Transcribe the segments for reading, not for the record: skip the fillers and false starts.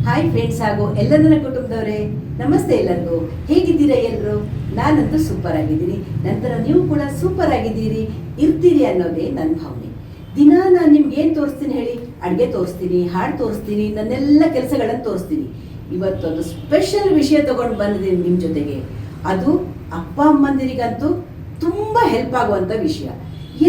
Hi friends ಹಾಗೂ ಎಲ್ಲ ನನ್ನ ಕುಟುಂಬದವರೇ, ನಮಸ್ತೆ ಎಲ್ಲರಿಗೂ. ಹೇಗಿದ್ದೀರಾ ಎಲ್ಲರೂ? ನಾನಂತೂ ಸೂಪರ್ ಆಗಿದ್ದೀನಿ. ನಂತರ ನೀವು ಕೂಡ ಸೂಪರ್ ಆಗಿದ್ದೀರಿ, ಇರ್ತೀರಿ ಅನ್ನೋದೇ ನನ್ನ ಭಾವನೆ. ದಿನ ನಾನು ನಿಮ್ಗೆ ಏನು ತೋರಿಸ್ತೀನಿ ಹೇಳಿ? ಅಡುಗೆ ತೋರಿಸ್ತೀನಿ, ಹಾಡು ತೋರಿಸ್ತೀನಿ, ನನ್ನೆಲ್ಲ ಕೆಲಸಗಳನ್ನು ತೋರಿಸ್ತೀನಿ. ಇವತ್ತೊಂದು ಸ್ಪೆಷಲ್ ವಿಷಯ ತಗೊಂಡು ಬಂದಿದ್ದೀನಿ ನಿಮ್ಮ ಜೊತೆಗೆ. ಅದು ಅಪ್ಪ ಅಮ್ಮಂದಿರಿಗಂತೂ ತುಂಬ ಹೆಲ್ಪ್ ಆಗುವಂಥ ವಿಷಯ.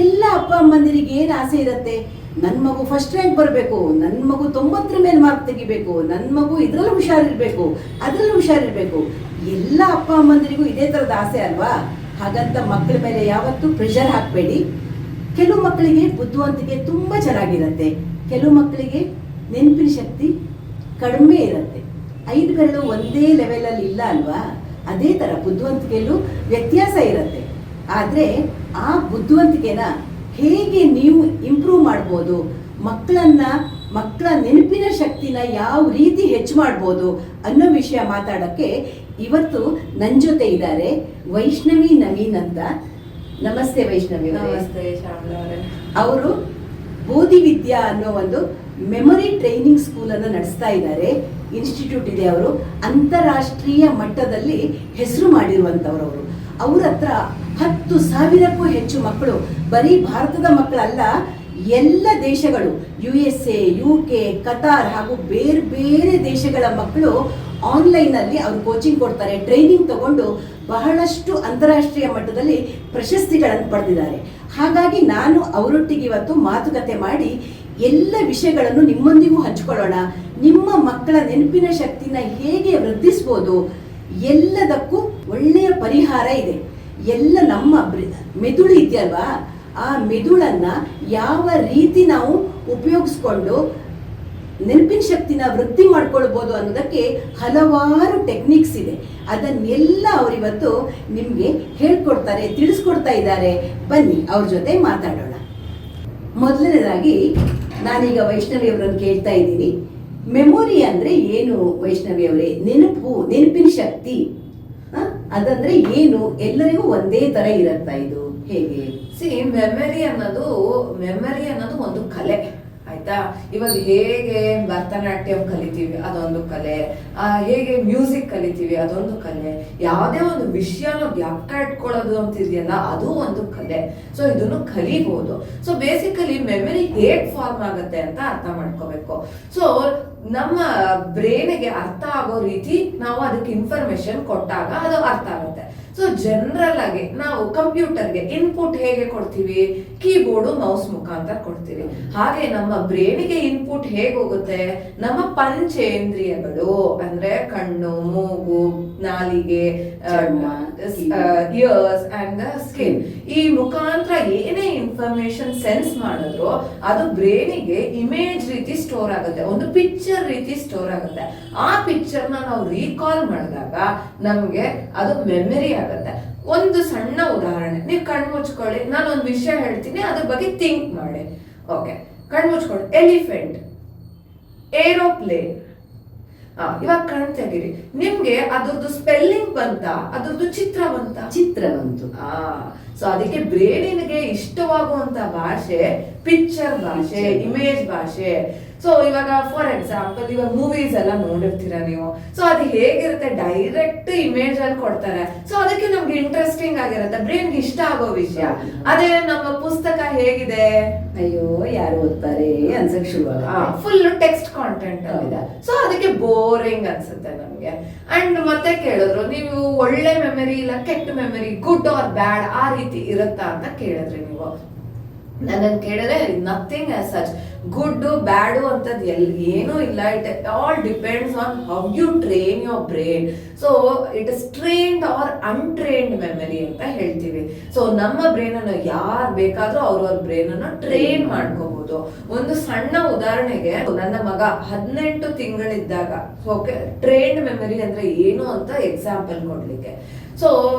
ಎಲ್ಲ ಅಪ್ಪ ಅಮ್ಮಂದಿರಿಗೆ ಏನು ಆಸೆ ಇರುತ್ತೆ? ನನ್ನ ಮಗು ಫಸ್ಟ್ ರ್ಯಾಂಕ್ ಬರಬೇಕು, ನನ್ನ ಮಗು 90 ಮೇಲೆ ಮಾರ್ಕ್ ತೆಗಿಬೇಕು, ನನ್ನ ಮಗು ಇದರಲ್ಲೂ ಹುಷಾರಿರಬೇಕು, ಅದರಲ್ಲೂ ಹುಷಾರಿರಬೇಕು. ಎಲ್ಲ ಅಪ್ಪ ಅಮ್ಮಂದಿರಿಗೂ ಇದೇ ಥರದ ಆಸೆ ಅಲ್ವಾ? ಹಾಗಂತ ಮಕ್ಕಳ ಮೇಲೆ ಯಾವತ್ತೂ ಪ್ರೆಷರ್ ಹಾಕಬೇಡಿ. ಕೆಲವು ಮಕ್ಕಳಿಗೆ ಬುದ್ಧಿವಂತಿಕೆ ತುಂಬ ಚೆನ್ನಾಗಿರುತ್ತೆ, ಕೆಲವು ಮಕ್ಕಳಿಗೆ ನೆನಪಿನ ಶಕ್ತಿ ಕಡಿಮೆ ಇರುತ್ತೆ. 5 ಬೆರಳು ಒಂದೇ ಲೆವೆಲಲ್ಲಿ ಇಲ್ಲ ಅಲ್ವಾ? ಅದೇ ಥರ ಬುದ್ಧಿವಂತಿಕೆಯಲ್ಲೂ ವ್ಯತ್ಯಾಸ ಇರುತ್ತೆ. ಆದರೆ ಆ ಬುದ್ಧಿವಂತಿಕೆನ ಹೇಗೆ ನೀವು ಇಂಪ್ರೂವ್ ಮಾಡ್ಬೋದು, ಮಕ್ಕಳ ನೆನಪಿನ ಶಕ್ತಿನ ಯಾವ ರೀತಿ ಹೆಚ್ಚು ಮಾಡ್ಬೋದು ಅನ್ನೋ ವಿಷಯ ಮಾತಾಡೋಕ್ಕೆ ಇವತ್ತು ನನ್ನ ಜೊತೆ ಇದ್ದಾರೆ ವೈಷ್ಣವಿ ನವೀನ್ ಅಂತ. ನಮಸ್ತೆ ವೈಷ್ಣವಿ. ನಮಸ್ತೆ ಶ್ಯಾಮಲಾ ಅವರೇ. ಅವರು ಬೋಧಿ ವಿದ್ಯಾ ಅನ್ನೋ ಒಂದು ಮೆಮೊರಿ ಟ್ರೈನಿಂಗ್ ಸ್ಕೂಲನ್ನು ನಡೆಸ್ತಾ ಇದ್ದಾರೆ. ಇನ್ಸ್ಟಿಟ್ಯೂಟ್ ಇದೆ. ಅವರು ಅಂತಾರಾಷ್ಟ್ರೀಯ ಮಟ್ಟದಲ್ಲಿ ಹೆಸರು ಮಾಡಿರುವಂಥವ್ರು. ಅವ್ರ ಹತ್ರ 10,000ಕ್ಕೂ ಹೆಚ್ಚು ಮಕ್ಕಳು, ಬರೀ ಭಾರತದ ಮಕ್ಕಳಲ್ಲ, ಎಲ್ಲ ದೇಶಗಳು, USA, UK, ಕತಾರ್ ಹಾಗೂ ಬೇರೆ ಬೇರೆ ದೇಶಗಳ ಮಕ್ಕಳು ಆನ್ಲೈನಲ್ಲಿ ಅವ್ರು ಕೋಚಿಂಗ್ ಕೊಡ್ತಾರೆ. ಟ್ರೈನಿಂಗ್ ತಗೊಂಡು ಬಹಳಷ್ಟು ಅಂತಾರಾಷ್ಟ್ರೀಯ ಮಟ್ಟದಲ್ಲಿ ಪ್ರಶಸ್ತಿಗಳನ್ನು ಪಡೆದಿದ್ದಾರೆ. ಹಾಗಾಗಿ ನಾನು ಅವರೊಟ್ಟಿಗೆ ಇವತ್ತು ಮಾತುಕತೆ ಮಾಡಿ ಎಲ್ಲ ವಿಷಯಗಳನ್ನು ನಿಮ್ಮೊಂದಿಗೂ ಹಂಚಿಕೊಳ್ಳೋಣ. ನಿಮ್ಮ ಮಕ್ಕಳ ನೆನಪಿನ ಶಕ್ತಿನ ಹೇಗೆ ವೃದ್ಧಿಸ್ಬೋದು, ಎಲ್ಲದಕ್ಕೂ ಒಳ್ಳೆಯ ಪರಿಹಾರ ಇದೆ. ಎಲ್ಲ ನಮ್ಮ ಮೆದುಳು ಇದೆಯಲ್ವಾ, ಆ ಮೆದುಳನ್ನ ಯಾವ ರೀತಿ ನಾವು ಉಪಯೋಗಿಸ್ಕೊಂಡು ನೆನಪಿನ ಶಕ್ತಿನ ವೃದ್ಧಿ ಮಾಡ್ಕೊಳ್ಬೋದು ಅನ್ನೋದಕ್ಕೆ ಹಲವಾರು ಟೆಕ್ನಿಕ್ಸ್ ಇದೆ. ಅದನ್ನೆಲ್ಲ ಅವರಿವತ್ತು ನಿಮಗೆ ಹೇಳ್ಕೊಡ್ತಾರೆ, ತಿಳಿಸ್ಕೊಡ್ತಾ ಇದ್ದಾರೆ. ಬನ್ನಿ ಅವ್ರ ಜೊತೆ ಮಾತಾಡೋಣ. ಮೊದಲನೇದಾಗಿ ನಾನೀಗ ವೈಷ್ಣವಿ ಅವರನ್ನು ಕೇಳ್ತಾ ಇದ್ದೀನಿ, ಮೆಮೊರಿ ಅಂದ್ರೆ ಏನು ವೈಷ್ಣವಿ ಅವರೇ? ನೆನಪಿನ ಶಕ್ತಿ ಅದಂದ್ರೆ ಏನು? ಎಲ್ಲರಿಗೂ ಒಂದೇ ತರ ಇರತ್ತಾ? ಇದು ಹೇಗೆ? ಮೆಮರಿ ಅನ್ನೋದು ಒಂದು ಕಲೆ, ಆಯ್ತಾ? ಇವಾಗ ಹೇಗೆ ಭರತನಾಟ್ಯಂ ಕಲಿತೀವಿ ಅದೊಂದು ಕಲೆ, ಹೇಗೆ ಮ್ಯೂಸಿಕ್ ಕಲಿತೀವಿ ಅದೊಂದು ಕಲೆ, ಯಾವುದೇ ಒಂದು ವಿಷಯನ ಜ್ಞಾಪಕ ಇಟ್ಕೊಳ್ಳೋದು ಅಂತಿದೆಯಲ್ಲ ಅದು ಒಂದು ಕಲೆ. ಸೊ ಇದನ್ನು ಕಲಿಬಹುದು. ಸೊ ಬೇಸಿಕಲಿ ಮೆಮರಿ ಹೇಗ್ ಫಾರ್ಮ್ ಆಗುತ್ತೆ ಅಂತ ಅರ್ಥ ಮಾಡ್ಕೋಬೇಕು. ಸೊ ನಮ್ಮ ಬ್ರೈನ್ಗೆ ಅರ್ಥ ಆಗೋ ರೀತಿ ನಾವು ಅದಕ್ಕೆ ಇನ್ಫಾರ್ಮೇಶನ್ ಕೊಟ್ಟಾಗ ಅದು ಅರ್ಥ ಆಗುತ್ತೆ. ಸೊ ಜನರಲ್ ಆಗಿ ನಾವು ಕಂಪ್ಯೂಟರ್ಗೆ ಇನ್ಪುಟ್ ಹೇಗೆ ಕೊಡ್ತೀವಿ? ಕೀಬೋರ್ಡು ಮೌಸ್ ಮುಖಾಂತರ ಕೊಡ್ತೀವಿ. ಹಾಗೆ ನಮ್ಮ ಬ್ರೈನ್ಗೆ ಇನ್ಪುಟ್ ಹೇಗೆ ಹೋಗುತ್ತೆ? ನಮ್ಮ ಪಂಚೇಂದ್ರಿಯಗಳು ಅಂದ್ರೆ ಕಣ್ಣು, ಮೂಗು, ನಾಲಿಗೆ, ಇಯರ್ಸ್ ಅಂಡ್ ಸ್ಕಿನ್, ಈ ಮುಖಾಂತರ ಏನೇ ಇನ್ಫಾರ್ಮೇಶನ್ ಸೆನ್ಸ್ ಮಾಡಿದ್ರು ಅದು ಬ್ರೈನಿಗೆ ಇಮೇಜ್ ರೀತಿ ಸ್ಟೋರ್ ಆಗುತ್ತೆ, ಒಂದು ಪಿಕ್ಚರ್ ರೀತಿ ಸ್ಟೋರ್ ಆಗುತ್ತೆ. ಆ ಪಿಕ್ಚರ್ನ ನಾವು ರೀಕಾಲ್ ಮಾಡಿದಾಗ ನಮ್ಗೆ ಅದು ಮೆಮರಿ ಆಗುತ್ತೆ. ಒಂದು ಸಣ್ಣ ಉದಾಹರಣೆ, ನೀವು ಕಣ್ಣು ಮುಚ್ಕೊಳ್ಳಿ, ನಾನು ಒಂದು ವಿಷಯ ಹೇಳ್ತೀನಿ, ಅದ್ರ ಬಗ್ಗೆ ಥಿಂಕ್ ಮಾಡಿ. ಓಕೆ, ಕಣ್ಣು ಮುಚ್ಕೊಳ್ಳಿ. Elephant, aeroplane. ಇವಾಗ ಕಣ್ ತೆಗೀರಿ, ನಿಮ್ಗೆ ಅದ್ರದ್ದು ಸ್ಪೆಲ್ಲಿಂಗ್ ಬಂತ, ಅದ್ರದ್ದು ಚಿತ್ರ ಬಂತು. ಸೊ ಅದಕ್ಕೆ ಬ್ರೈನಿಗೆ ಇಷ್ಟವಾಗುವಂತ ಭಾಷೆ ಪಿಕ್ಚರ್ ಭಾಷೆ, ಇಮೇಜ್ ಭಾಷೆ. ಸೊ ಇವಾಗ ಫಾರ್ ಎಕ್ಸಾಂಪಲ್ ಇವಾಗ ಮೂವೀಸ್ ಎಲ್ಲ ನೋಡಿರ್ತೀರ ನೀವು. ಸೊ ಅದು ಹೇಗಿರುತ್ತೆ? ಡೈರೆಕ್ಟ್ ಇಮೇಜ್ ಅಲ್ಲಿ ಕೊಡ್ತಾರೆ. ಸೊ ಅದಕ್ಕೆ ನಮ್ಗೆ ಇಂಟ್ರೆಸ್ಟಿಂಗ್ ಆಗಿರುತ್ತೆ, ಬ್ರೈನ್ಗೆ ಇಷ್ಟ ಆಗೋ ವಿಷಯ. ಅದೇ ನಮ್ಮ ಪುಸ್ತಕ ಹೇಗಿದೆ? ಅಯ್ಯೋ ಯಾರು ಓದ್ತಾರೆ ಅನ್ಸಕ್ ಶುರು, ಫುಲ್ ಟೆಕ್ಸ್ಟ್ ಕಾಂಟೆಂಟ್ ಇದೆ. ಸೊ ಅದಕ್ಕೆ ಬೋರಿಂಗ್ ಅನ್ಸುತ್ತೆ ನಮ್ಗೆ. ಅಂಡ್ ಮತ್ತೆ ಕೇಳಿದ್ರು, ನೀವು ಒಳ್ಳೆ ಮೆಮರಿ ಇಲ್ಲ ಕೆಟ್ಟ ಮೆಮರಿ, ಗುಡ್ ಆರ್ ಬ್ಯಾಡ್ ಆ ರೀತಿ ಇರುತ್ತಾ ಅಂತ ಕೇಳಿದ್ರಿ ನೀವು. ನನ್ನನ್ನು ಕೇಳಿದ್ರೆ nothing as such. Good bad ಅಂತದ್ ಏನೂ ಇಲ್ಲ. It all depends on how you train your brain. So it is trained or untrained memory ಅಂತ ಹೇಳ್ತೀವಿ. ಸೊ ನಮ್ಮ ಬ್ರೈನ್ ಅನ್ನು ಯಾರು ಬೇಕಾದ್ರೂ ಅವ್ರವ್ರ ಬ್ರೈನ್ ಅನ್ನು ಟ್ರೈನ್ ಮಾಡ್ಕೋಬಹುದು. ಒಂದು ಸಣ್ಣ ಉದಾಹರಣೆಗೆ, ನನ್ನ ಮಗ 18 ತಿಂಗಳಿದ್ದಾಗ, ಓಕೆ, ಟ್ರೈನ್ಡ್ ಮೆಮರಿ ಅಂದ್ರೆ ಏನು ಅಂತ ಎಕ್ಸಾಂಪಲ್ ಕೊಡ್ಲಿಕ್ಕೆ. ಸೊ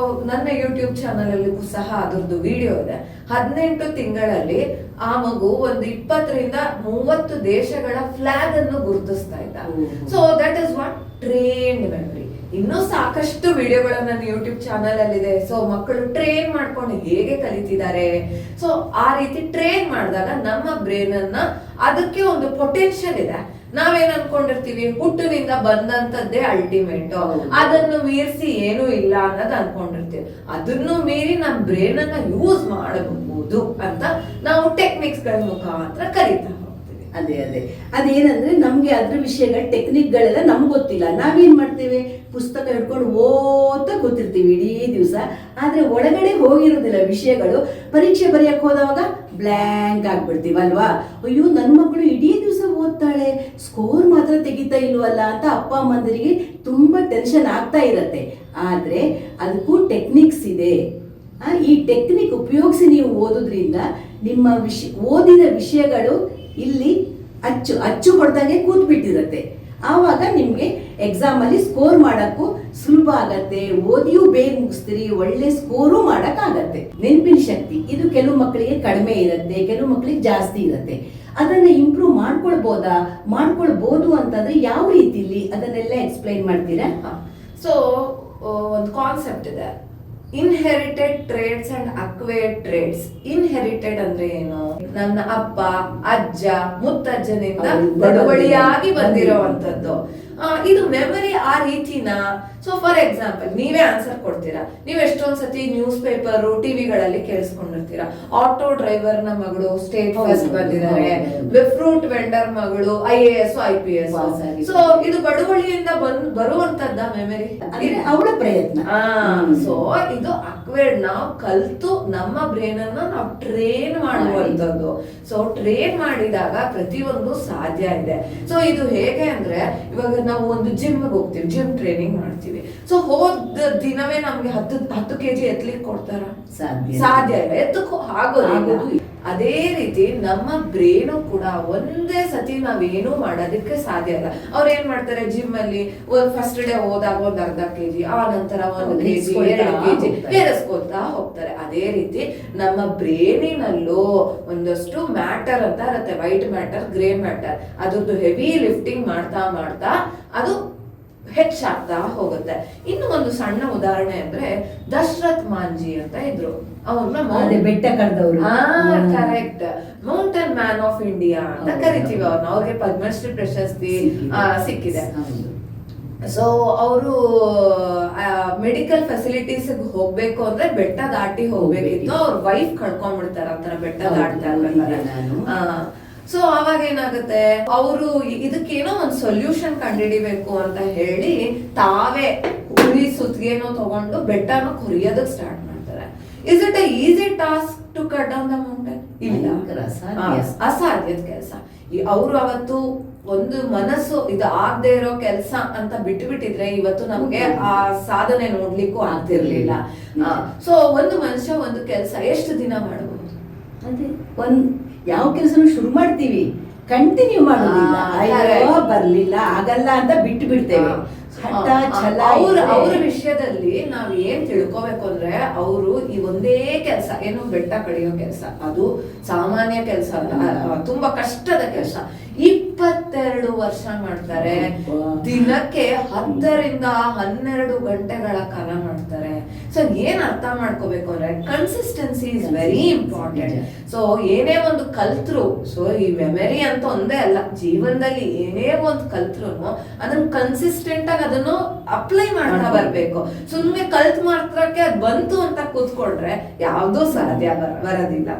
ನನ್ನ ಯೂಟ್ಯೂಬ್ ಚಾನಲ್ ಅಲ್ಲಿ ಸಹ ಅದ್ರದ್ದು ವಿಡಿಯೋ ಇದೆ. 18 ತಿಂಗಳಲ್ಲಿ ಆ ಮಗು ಒಂದು 20ರಿಂದ 30 ದೇಶಗಳ ಫ್ಲಾಗ್ ಅನ್ನು ಗುರುತಿಸ್ತಾ ಇದ್ದ. So that is what trained memory. ಇನ್ನೂ ಸಾಕಷ್ಟು ವಿಡಿಯೋಗಳು ನನ್ನ ಯೂಟ್ಯೂಬ್ ಚಾನಲ್ ಅಲ್ಲಿ ಇದೆ. ಸೊ ಮಕ್ಕಳು ಟ್ರೈನ್ ಮಾಡ್ಕೊಂಡು ಹೇಗೆ ಕಲಿತಿದ್ದಾರೆ. ಸೊ ಆ ರೀತಿ ಟ್ರೈನ್ ಮಾಡಿದಾಗ ನಮ್ಮ ಬ್ರೈನ್ ಅನ್ನ, ಅದಕ್ಕೆ ಒಂದು ಪೊಟೆನ್ಶಿಯಲ್ ಇದೆ. ನಾವೇನ್ ಅನ್ಕೊಂಡಿರ್ತೀವಿ, ಹುಟ್ಟಿನಿಂದ ಬಂದಂತದ್ದೇ ಅಲ್ಟಿಮೇಟ್, ಅದನ್ನು ಮೀರಿಸಿ ಏನೂ ಇಲ್ಲ ಅನ್ನೋದು ಅನ್ಕೊಂಡಿರ್ತೀವಿ. ಅದನ್ನು ಮೀರಿ ನಮ್ ಬ್ರೇನ್ ಅನ್ನ ಯೂಸ್ ಮಾಡಬಹುದು ಅಂತ ನಾವು ಟೆಕ್ನಿಕ್ಸ್ ಗಳ ಮುಖಾಂತರ ಕರೀತಾ ಹೋಗ್ತೀವಿ. ಅದೇನಂದ್ರೆ ನಮ್ಗೆ ಅದ್ರ ವಿಷಯಗಳ ಟೆಕ್ನಿಕ್ಗಳೆಲ್ಲ ನಮ್ಗೆ ಗೊತ್ತಿಲ್ಲ. ನಾವೇನ್ ಮಾಡ್ತೇವೆ, ಪುಸ್ತಕ ಹಿಡ್ಕೊಂಡು ಓದ್ತಾ ಗೊತ್ತಿರ್ತೀವಿ ಇಡೀ ದಿವಸ, ಆದ್ರೆ ಒಳಗಡೆ ಹೋಗಿರೋದಿಲ್ಲ ವಿಷಯಗಳು. ಪರೀಕ್ಷೆ ಬರೆಯಕ್ಕೆ ಹೋದವಾಗ ಬ್ಲ್ಯಾಂಕ್ ಆಗ್ಬಿಡ್ತೀವಲ್ವಾ. ಅಯ್ಯೋ ನನ್ನ ಮಕ್ಕಳು ಇಡೀ ದಿವಸ ಓದ್ತಾಳೆ, ಸ್ಕೋರ್ ಮಾತ್ರ ತೆಗಿತಾ ಇಲ್ವಲ್ಲ ಅಂತ ಅಪ್ಪ ಅಮ್ಮಂದರಿಗೆ ತುಂಬಾ ಟೆನ್ಷನ್ ಆಗ್ತಾ ಇರತ್ತೆ. ಆದ್ರೆ ಅದಕ್ಕೂ ಟೆಕ್ನಿಕ್ಸ್ ಇದೆ. ಈ ಟೆಕ್ನಿಕ್ ಉಪಯೋಗಿಸಿ ನೀವು ಓದೋದ್ರಿಂದ ನಿಮ್ಮ ಓದಿದ ವಿಷಯಗಳು ಇಲ್ಲಿ ಅಚ್ಚು ಹೊಡೆದಾಗೆ ಕೂತ್ ಬಿಟ್ಟಿರತ್ತೆ. ಆವಾಗ ನಿಮ್ಗೆ ಎಕ್ಸಾಮ್ ಅಲ್ಲಿ ಸ್ಕೋರ್ ಮಾಡಕ್ಕೂ ಸುಲಭ ಆಗತ್ತೆ, ಓದಿಯೂ ಬೇಗ ಮುಗಿಸ್ತೀರಿ, ಒಳ್ಳೆ ಸ್ಕೋರು ಆಗತ್ತೆ. ನೆನಪಿನ ಶಕ್ತಿ ಇದು ಕೆಲವು ಮಕ್ಕಳಿಗೆ ಕಡಿಮೆ ಇರುತ್ತೆ, ಕೆಲವು ಮಕ್ಕಳಿಗೆ ಜಾಸ್ತಿ ಇರುತ್ತೆ. ಅದನ್ನ ಇಂಪ್ರೂವ್ ಮಾಡ್ಕೊಳ್ಬಹುದು ಅಂತಂದ್ರೆ ಯಾವ ರೀತಿಲಿ ಅದನ್ನೆಲ್ಲ ಎಕ್ಸ್ಪ್ಲೈನ್ ಮಾಡ್ತೀರಾ? ಸೊ ಒಂದು ಕಾನ್ಸೆಪ್ಟ್ ಇದೆ, inherited trades and acquired trades. Inherited ಅಂದ್ರೆ ಏನು? ನನ್ನ ಅಪ್ಪ, ಅಜ್ಜ, ಮುತ್ತಜ್ಜನಿಂದ ಬಳುವಳಿಯಾಗಿ ಬಂದಿರೋವಂಥದ್ದು. ಇದು ಮೆಮರಿ ಆ ರೀತಿನ. ಸೊ ಫಾರ್ ಎಕ್ಸಾಂಪಲ್ ನೀವೇ ಆನ್ಸರ್ ಕೊಡ್ತೀರಾ. ನೀವು ಎಷ್ಟೊಂದ್ ಸತಿ ನ್ಯೂಸ್ ಪೇಪರ್, ಟಿವಿಗಳಲ್ಲಿ ಕೇಳಿಸ್ಕೊಂಡಿರ್ತೀರಾ, ಆಟೋ ಡ್ರೈವರ್ ನ ಮಗಳು ಸ್ಟೇಟ್ ಫಸ್ಟ್ ಬಂದಿದ್ದಾರೆ, ಫ್ರೂಟ್ ವೆಂಡರ್ ಮಗಳು IAS IPS. ಸೊ ಇದು ಬಳುವಳಿಯಿಂದ ಬರುವಂತದ್ದ ಮೆಮರಿ, ಅವಳ ಪ್ರಯತ್ನ. ಸೊ ಇದು ಅಕ್ವೈರ್ಡ್, ನಾವು ಕಲ್ತು ನಮ್ಮ ಬ್ರೈನ್ ಅನ್ನ ನಾವು ಟ್ರೈನ್ ಮಾಡುವಂತದ್ದು. ಸೊ ಟ್ರೈನ್ ಮಾಡಿದಾಗ ಪ್ರತಿಯೊಂದು ಸಾಧ್ಯ ಇದೆ. ಸೊ ಇದು ಹೇಗೆ ಅಂದ್ರೆ, ಇವಾಗ ನಾವು ಒಂದು ಜಿಮ್ ಹೋಗ್ತೀವಿ, ಜಿಮ್ ಟ್ರೈನಿಂಗ್ ಮಾಡ್ತೀವಿ. ಸೊ ಹೋದ ದಿನವೇ ನಮ್ಗೆ 10 kg ಎತ್ತಲಿಕ್ಕೆ ಕೊಡ್ತಾರ? ಸಾಧ್ಯ ಇಲ್ಲ, ಎತ್ತಕ್ಕೂ ಆಗೋದು. ಅದೇ ರೀತಿ ನಮ್ಮ ಬ್ರೇನು ಕೂಡ ಒಂದೇ ಸತಿ ನಾವೇನು ಮಾಡೋದಕ್ಕೆ ಸಾಧ್ಯ ಇಲ್ಲ. ಅವ್ರು ಏನ್ ಮಾಡ್ತಾರೆ, ಜಿಮ್ ಅಲ್ಲಿ ಫಸ್ಟ್ ಡೇ ಹೋದಾಗ ಒಂದ್ ಅರ್ಧ kg, ಆ ನಂತರ 1 kg 2 kg ಏರಿಸ್ಕೊಳ್ತಾ ಹೋಗ್ತಾರೆ. ಅದೇ ರೀತಿ ನಮ್ಮ ಬ್ರೇನಿನಲ್ಲೂ ಒಂದಷ್ಟು ಮ್ಯಾಟರ್ ಅಂತ ಇರುತ್ತೆ, ವೈಟ್ ಮ್ಯಾಟರ್, ಗ್ರೇ ಮ್ಯಾಟರ್. ಅದ್ರದ್ದು ಹೆವಿ ಲಿಫ್ಟಿಂಗ್ ಮಾಡ್ತಾ ಅದು ಹೆಚ್ಚಾಗ್ತಾ ಹೋಗುತ್ತೆ. ಇನ್ನು ಒಂದು ಸಣ್ಣ ಉದಾಹರಣೆ ಅಂದ್ರೆ, ದಶರಥ್ ಮಾಂಜಿ ಅಂತ ಇದ್ರು. ಅವ್ರನ್ನ ಬೆಟ್ಟ ಕರೆದವರು, correct, mountain man of India ಅಂತ ಕರಿತೀವಿ ಅವ್ರನ್ನ. ಅವ್ರಿಗೆ ಪದ್ಮಶ್ರೀ ಪ್ರಶಸ್ತಿ ಸಿಕ್ಕಿದೆ. ಸೊ ಅವರು ಮೆಡಿಕಲ್ ಫೆಸಿಲಿಟೀಸ್ ಹೋಗ್ಬೇಕು ಅಂದ್ರೆ ಬೆಟ್ಟ ದಾಟಿ ಹೋಗ್ಬೇಕಿತ್ತು. ಅವ್ರ ವೈಫ್ ಕಳ್ಕೊಂಡ್ಬಿಡ್ತಾರ ಅಂತಾರ ಬೆಟ್ಟ ದಾಟ್ತಾ ಇರ್ಬೇಕಾದ್ರೆ. ಸೊ ಅವಾಗ ಏನಾಗುತ್ತೆ, ಅವರು ಇದಕ್ಕೇನೋ ಒಂದು ಸೊಲ್ಯೂಷನ್ ಕಂಡುಹಿಡಿಬೇಕು ಅಂತ ಹೇಳಿ ತಾವೇ ಕುರಿ ಸುತ್ತಿಗೆನೋ ತಗೊಂಡು ಬೆಟ್ಟನ ಕುರಿಯೋದಕ್ಕೆ ಸ್ಟಾರ್ಟ್ ಮಾಡ್ತಾರೆ. Is it a easy task to cut down the mountain? ಇಲ್ಲ, ಅಸಾಧ್ಯದ ಕೆಲಸ. ಅವರು ಅವತ್ತು ಒಂದು ಮನಸ್ಸು ಇದು ಆಗದೆ ಇರೋ ಕೆಲಸ ಅಂತ ಬಿಟ್ಟಿದ್ರೆ ಇವತ್ತು ನಮ್ಗೆ ಆ ಸಾಧನೆ ನೋಡ್ಲಿಕ್ಕೂ ಆಗ್ತಿರ್ಲಿಲ್ಲ. ಸೊ ಒಂದು ಮನುಷ್ಯ ಒಂದು ಕೆಲಸ ಎಷ್ಟು ದಿನ ಮಾಡಬಹುದು? ಅದೇ ಯಾವ ಕೆಲಸನೂ ಶುರು ಮಾಡ್ತೀವಿ, ಕಂಟಿನ್ಯೂ ಮಾಡೋದಿಲ್ಲ. ಅಯ್ಯೋ ಬರ್ಲಿಲ್ಲ, ಆಗಲ್ಲ ಅಂತ ಬಿಟ್ಟು ಬಿಡ್ತೇವೆ. ಅವ್ರ ವಿಷಯದಲ್ಲಿ ನಾವ್ ಏನ್ ತಿಳ್ಕೊಬೇಕು ಅಂದ್ರೆ, ಅವರು ಈ ಒಂದೇ ಕೆಲಸ, ಏನು ಬೆಟ್ಟ ಕಡಿಯೋ ಕೆಲಸ, ಅದು ಸಾಮಾನ್ಯ ಕೆಲಸ ಅಲ್ಲ, ತುಂಬಾ ಕಷ್ಟದ ಕೆಲಸ. 22 ವರ್ಷ ಮಾಡ್ತಾರೆ. ದಿನಕ್ಕೆ 10 ರಿಂದ 12 ಗಂಟೆಗಳ ಕಾಲ ಮಾಡ್ತಾರೆ. ಸೊ ಏನ್ ಅರ್ಥ ಮಾಡ್ಕೋಬೇಕು ಅಂದ್ರೆ, consistency is very important. So ಏನೇ ಒಂದು ಕಲ್ತ್ರು, ಸೊ ಈ ಮೆಮರಿ ಅಂತ ಒಂದೇ ಅಲ್ಲ, ಜೀವನದಲ್ಲಿ ಏನೇ ಒಂದು ಕಲ್ತ್ರು ಅದನ್ನ ಕನ್ಸಿಸ್ಟೆಂಟ್ ಆಗಿ ಅದನ್ನು ಅಪ್ಲೈ ಮಾಡ್ತಾ ಬರ್ಬೇಕು. ಸುಮ್ಮನೆ ಕಲ್ತ್ ಮಾತ್ರಕ್ಕೆ ಅದ್ ಬಂತು ಅಂತ ಕೂತ್ಕೊಂಡ್ರೆ ಯಾವ್ದೂ ಸಾಧ್ಯ ಬರೋದಿಲ್ಲ.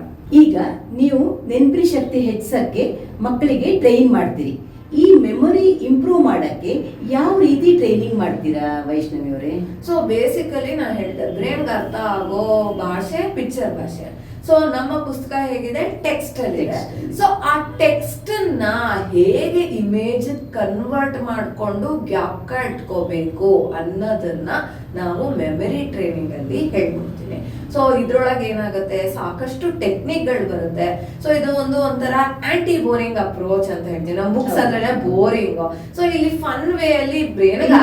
ಈಗ ನೀವು ನೆನಪಿನ ಶಕ್ತಿ ಹೆಚ್ಚಕ್ಕೆ ಮಕ್ಕಳಿಗೆ ಟ್ರೈನ್ ಮಾಡ್ತೀರಿ. ಈ ಮೆಮೊರಿ ಇಂಪ್ರೂವ್ ಮಾಡಕ್ಕೆ ಯಾವ ರೀತಿ ಟ್ರೈನಿಂಗ್ ಮಾಡ್ತೀರಾ ವೈಷ್ಣವಿ ಅವರೇ? ಸೊ ಬೇಸಿಕಲಿ ನಾನು ಹೇಳಿದೆ, ಬ್ರೈನ್ಗೆ ಅರ್ಥ ಆಗೋ ಭಾಷೆ ಪಿಕ್ಚರ್ ಭಾಷೆ. ಸೊ ನಮ್ಮ ಪುಸ್ತಕ ಹೇಗಿದೆ, ಟೆಕ್ಸ್ಟ್ ಅಲ್ಲಿ ಇದೆ. ಸೊ ಆ ಟೆಕ್ಸ್ಟ್ ನ ಹೇಗೆ ಇಮೇಜ್ ಕನ್ವರ್ಟ್ ಮಾಡ್ಕೊಂಡು ಜ್ಞಾಪಕ ಇಟ್ಕೋಬೇಕು ಅನ್ನೋದನ್ನ ನಾವು ಮೆಮರಿ ಟ್ರೈನಿಂಗ್ ಅಲ್ಲಿ ಹೇಳ್ಕೊಡ್ತೀನಿ. ಸೊ ಇದ್ರೊಳಗೆ ಏನಾಗುತ್ತೆ, ಸಾಕಷ್ಟು ಟೆಕ್ನಿಕ್ ಗಳು ಬರುತ್ತೆ. ಸೊ ಇದು ಒಂಥರ ಆಂಟಿ ಬೋರಿಂಗ್ ಅಪ್ರೋಚ್ ಅಂತ ಹೇಳ್ತೀವಿ. ನಮ್ಮ ಬುಕ್ಸ್ ಅಂದ್ರೆ ಬೋರಿಂಗ್. ಸೊ ಇಲ್ಲಿ ಫನ್ ವೇ ಅಲ್ಲಿ ಬ್ರೈನ್ಗೆ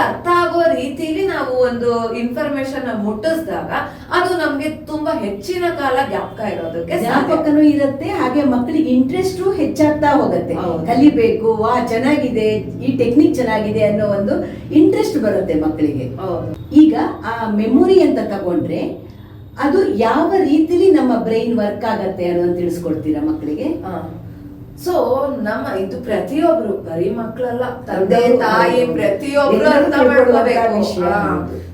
ಅರ್ಥ ಆಗೋ ರೀತಿಲಿ ನಾವು ಒಂದು ಇನ್ಫಾರ್ಮೇಶನ್ ಮುಟ್ಟಿಸಿದಾಗ ಅದು ನಮ್ಗೆ ತುಂಬಾ ಹೆಚ್ಚಿನ ಕಾಲ ಜ್ಞಾಪಕ ಜ್ಞಾಪಕನೂ ಇರುತ್ತೆ, ಹಾಗೆ ಮಕ್ಕಳಿಗೆ ಇಂಟ್ರೆಸ್ಟ್ ಹೆಚ್ಚಾಗ್ತಾ ಹೋಗುತ್ತೆ. ಕಲಿಬೇಕು, ಚೆನ್ನಾಗಿದೆ, ಈ ಟೆಕ್ನಿಕ್ ಚೆನ್ನಾಗಿದೆ ಅನ್ನೋ ಒಂದು ಇಂಟ್ರೆಸ್ಟ್ ಬರುತ್ತೆ ಮಕ್ಕಳಿಗೆ. ಈಗ ಆ ಮೆಮೊರಿ ಅಂತ ತಗೊಂಡ್ರೆ ಅದು ಯಾವ ರೀತಿಲಿ ನಮ್ಮ ಬ್ರೈನ್ ವರ್ಕ್ ಆಗತ್ತೆ ಅನ್ನೋದು ತಿಳಿಸ್ಕೊಡ್ತೀರಾ ಮಕ್ಕಳಿಗೆ? ಸೊ ನಮ್ಮ ಇದು ಪ್ರತಿಯೊಬ್ರು ಬರೀ ಮಕ್ಕಳಲ್ಲ, ತಂದೆ ಹೌದು, ತಾಯಿ ಹೌದು. ಪ್ರತಿಯೊಬ್ರು ಎಲ್ಲರೂ ಅರ್ಥ ತಿಳ್ಕೊಳ್ಳುವಂತ ಮಾಡ್ಕೋಬೇಕು ವಿಷಯ.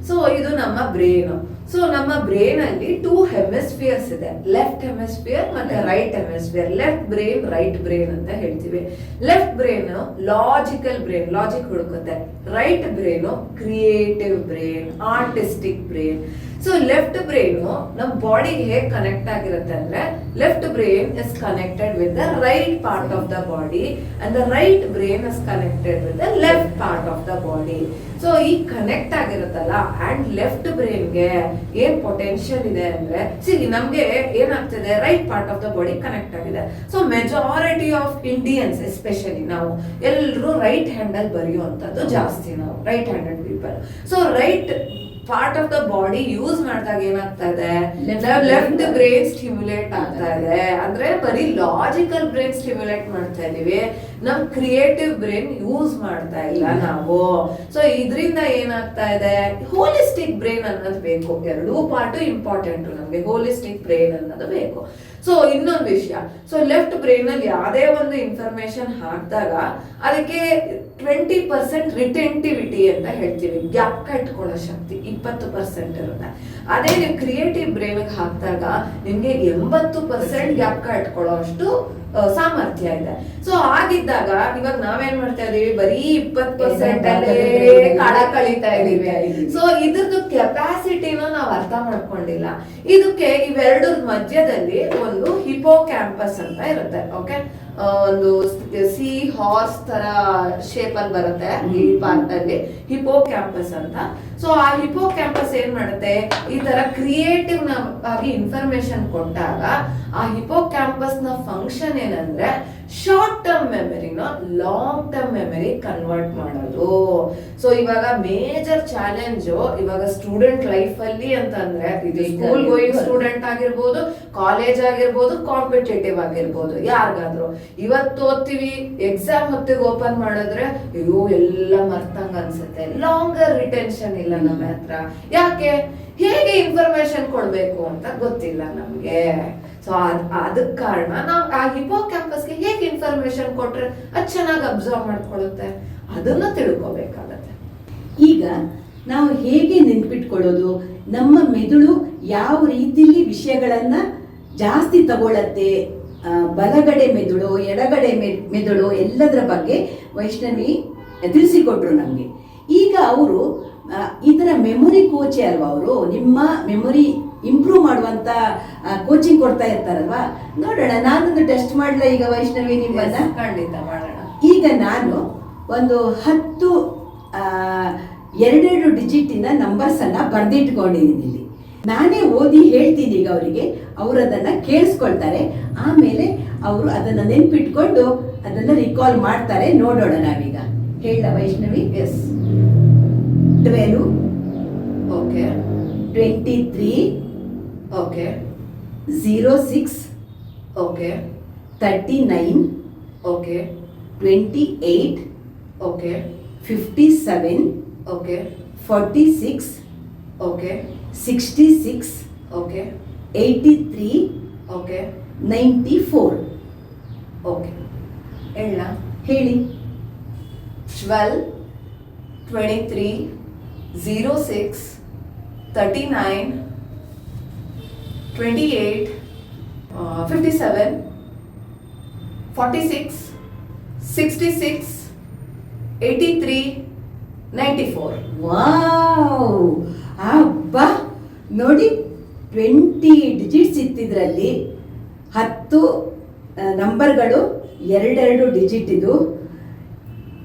ಸೊ ಇದು ನಮ್ಮ ಬ್ರೇನ್. ಸೊ ನಮ್ಮ ಬ್ರೇನ್ ಅಲ್ಲಿ 2 ಹೆಮಿಸ್ಫಿಯರ್ಸ್ ಇದೆ, ಲೆಫ್ಟ್ ಹೆಮಿಸ್ಫಿಯರ್ ಮತ್ತೆ right hemisphere. Left brain, right brain ಅಂತ ಹೇಳ್ತೀವಿ. Left brain logical brain, logic ಹುಡುಕುತ್ತೆ. Right brain creative brain, artistic brain. So left brain ನಮ್ಮ ಬಾಡಿಗೆ ಹೇಗೆ ಕನೆಕ್ಟ್ ಆಗಿರುತ್ತೆ ಅಂದ್ರೆ, left brain is connected with the right part of the body and the right brain is connected with the left part of the body. So ಈ connect ಆಗಿರುತ್ತಲ್ಲ, and left ಬ್ರೇನ್ಗೆ ಏನ್ potential ಇದೆ ಅಂದ್ರೆ, ನಮ್ಗೆ ಏನಾಗ್ತಿದೆ, right part of the body connect ಆಗಿದೆ. So majority of Indians especially ನಾವು ಎಲ್ಲರೂ ರೈಟ್ ಹ್ಯಾಂಡ್ ಅಲ್ಲಿ ಬರೆಯುವಂತದ್ದು ಜಾಸ್ತಿ, ನಾವು right handed people. So right part of the body use ಮಾಡಿದಾಗ ಏನಾಗ್ತಾ ಇದೆ, ಲೆಫ್ಟ್ ಬ್ರೈನ್ ಸ್ಟಿಮ್ಯುಲೇಟ್ ಆಗ್ತಾ ಇದೆ. ಅಂದ್ರೆ ಬರೀ ಲಾಜಿಕಲ್ ಬ್ರೈನ್ ಸ್ಟಿಮ್ಯುಲೇಟ್ ಮಾಡ್ತಾ ಇದೀವಿ, ನಮ್ ಕ್ರಿಯೇಟಿವ್ ಬ್ರೈನ್ ಯೂಸ್ ಮಾಡ್ತಾ ಇಲ್ಲ ನಾವು. ಸೊ ಇದರಿಂದ ಏನಾಗ್ತಾ ಇದೆ, ಹೋಲಿಸ್ಟಿಕ್ ಬ್ರೈನ್ ಅನ್ನೋದು ಬೇಕು. ಎರಡೂ ಪಾರ್ಟ್ ಇಂಪಾರ್ಟೆಂಟ್ ನಮ್ಗೆ, ಹೋಲಿಸ್ಟಿಕ್ ಬ್ರೈನ್ ಅನ್ನೋದು ಬೇಕು. ಸೊ ಇನ್ನೊಂದು ವಿಷಯ, ಸೊ ಲೆಫ್ಟ್ ಬ್ರೈನ್ ಅಲ್ಲಿ ಯಾವುದೇ ಒಂದು ಇನ್ಫಾರ್ಮೇಶನ್ ಹಾಕಿದಾಗ ಅದಕ್ಕೆ 20% ರಿಟೆಂಟಿವಿಟಿ ಅಂತ ಹೇಳ್ತೀವಿ, ಗ್ಯಾಪ್ ಇಟ್ಕೊಳ್ಳೋ ಶಕ್ತಿ 20% ಇರುತ್ತೆ. ಅದೇ ನೀವು ಕ್ರಿಯೇಟಿವ್ ಬ್ರೈನ್ ಹಾಕಿದಾಗ ನಿಮ್ಗೆ 80% ಗ್ಯಾಪ್ ಇಟ್ಕೊಳ್ಳೋ ಅಷ್ಟು ಸಾಮರ್ಥ್ಯ ಇದೆ. ಸೊ ಆಗಿದ್ದಾಗ ಇವಾಗ ನಾವೇನ್ ಮಾಡ್ತಾ ಇದೀವಿ, ಬರೀ 20% ಅಲ್ಲೇ ಕಾಲ ಕಳೀತಾ ಇದೀವಿ. ಸೊ ಇದ್ರದ್ದು ಕೆಪಾಸಿಟಿನ ನಾವು ಅರ್ಥ ಮಾಡ್ಕೊಂಡಿಲ್ಲ. ಇದಕ್ಕೆ ಇವೆರಡು ಮಧ್ಯದಲ್ಲಿ ಒಂದು ಹಿಪೋ ಕ್ಯಾಂಪಸ್ ಅಂತ ಇರುತ್ತೆ. ಓಕೆ, ಒಂದು ಸಿ ಹಾರ್ಸ್ ತರ ಶೇಪ್ ಅಲ್ಲಿ ಬರುತ್ತೆ ಈ ಪಾರ್ಟ್ ಅಲ್ಲಿ, ಹಿಪೋ ಕ್ಯಾಂಪಸ್ ಅಂತ. ಸೊ ಆ ಹಿಪೋ ಕ್ಯಾಂಪಸ್ ಏನ್ ಮಾಡುತ್ತೆ, ಈ ತರ ಕ್ರಿಯೇಟಿವ್ ಆಗಿ ಇನ್ಫಾರ್ಮೇಶನ್ ಕೊಟ್ಟಾಗ ಆ ಹಿಪೋ ಕ್ಯಾಂಪಸ್ ನ ಫಂಕ್ಷನ್ ಏನಂದ್ರೆ, ಶಾರ್ಟ್ ಟರ್ಮ್ ಮೆಮರಿನ ಲಾಂಗ್ ಟರ್ಮ್ ಮೆಮರಿ ಕನ್ವರ್ಟ್ ಮಾಡೋದು. ಸೊ ಇವಾಗ ಮೇಜರ್ ಚಾಲೆಂಜ್ ಇವಾಗ ಸ್ಟೂಡೆಂಟ್ ಲೈಫ್ ಅಲ್ಲಿ ಅಂತಂದ್ರೆ, ಇದು ಸ್ಕೂಲ್ ಗೋಯಿಂಗ್ ಸ್ಟೂಡೆಂಟ್ ಆಗಿರ್ಬೋದು, ಕಾಲೇಜ್ ಆಗಿರ್ಬೋದು, ಕಾಂಪಿಟೇಟಿವ್ ಆಗಿರ್ಬೋದು, ಯಾರಿಗಾದ್ರು ಇವತ್ತು ಓದ್ತೀವಿ, ಎಕ್ಸಾಮ್ ಹೊತ್ತಿಗೆ ಓಪನ್ ಮಾಡಿದ್ರೆ ಅಯ್ಯೋ ಎಲ್ಲ ಮರ್ತಂಗ ಅನ್ಸುತ್ತೆ, ಲಾಂಗರ್ ರಿಟೆನ್ಷನ್ ಇಲ್ಲ ನಮ್ಮ ಹತ್ರ. ಯಾಕೆ, ಹೇಗೆ ಇನ್ಫಾರ್ಮೇಶನ್ ಕೊಡ್ಬೇಕು ಅಂತ ಗೊತ್ತಿಲ್ಲ ನಮ್ಗೆ. ಸೊ ಅದಕ್ ಕಾರಣ ನಾವು ಆ ಹಿಪೋ ಕ್ಯಾಂಪಸ್ಗೆ ಹೇಗೆ ಇನ್ಫಾರ್ಮೇಶನ್ ಕೊಟ್ರೆ ಅದು ಚೆನ್ನಾಗಿ ಅಬ್ಸರ್ವ್ ಮಾಡ್ಕೊಳ್ಳುತ್ತೆ, ಅದನ್ನ ತಿಳ್ಕೊಬೇಕಾಗತ್ತೆ. ಈಗ ನಾವು ಹೇಗೆ ನೆನ್ಪಿಟ್ಕೊಳ್ಳೋದು, ನಮ್ಮ ಮೆದುಳು ಯಾವ ರೀತಿಲಿ ವಿಷಯಗಳನ್ನ ಜಾಸ್ತಿ ತಗೊಳತ್ತೆ, ಬಲಗಡೆ ಮೆದುಳು, ಎಡಗಡೆ ಮೆದುಳು, ಎಲ್ಲದರ ಬಗ್ಗೆ ವೈಷ್ಣವಿ ತಿಳಿಸಿಕೊಟ್ರು ನಮಗೆ. ಈಗ ಅವರು ಈ ಥರ ಮೆಮೊರಿ ಕೋಚೆ ಅಲ್ವಾ ಅವರು, ನಿಮ್ಮ ಮೆಮೊರಿ ಇಂಪ್ರೂವ್ ಮಾಡುವಂತ ಕೋಚಿಂಗ್ ಕೊಡ್ತಾ ಇರ್ತಾರಲ್ವಾ. ನೋಡೋಣ, ನಾನೊಂದು ಟೆಸ್ಟ್ ಮಾಡಲ ಈಗ ವೈಷ್ಣವಿ ನಿಮ್ಮನ್ನ. ಖಂಡಿತ ಮಾಡೋಣ. ಈಗ ನಾನು ಒಂದು 10 2 ಡಿಜಿಟಿನ ನಂಬರ್ಸ್ ಅನ್ನ ಬರ್ದಿಟ್ಕೊಂಡಿದ್ದೀನಿ ಇಲ್ಲಿ. ನಾನೇ ಓದಿ ಹೇಳ್ತೀನಿ ಈಗ ಅವರಿಗೆ, ಅವರು ಅದನ್ನ ಕೇಳಿಸ್ಕೊಳ್ತಾರೆ. ಆಮೇಲೆ ಅವರು ಅದನ್ನ ನೆನ್ಪಿಟ್ಕೊಂಡು ಅದನ್ನ ರಿಕಾಲ್ ಮಾಡ್ತಾರೆ. ನೋಡೋಣ ನಾವೀಗ. ಹೇಳ Vaishnavi. Yes. 12. Okay. 23. Okay. 06. Okay. 39. Okay. 28. Okay. 57. Okay. 46. Okay. 66. Okay. 83. Okay. 94. Okay. ಹೇಳ. ಹೇಳಿ. 12, 23, 06, 39, 28, 57, 46, 66, 83, 94. ವಾವ್, ಅಬ್ಬಾ ನೋಡಿ, 20 ಡಿಜಿಟ್ಸ್ ಇತ್ತಿದ್ರಲ್ಲಿ 10 ನಂಬರ್ಗಳು, 2 ಡಿಜಿಟ್. ಇದು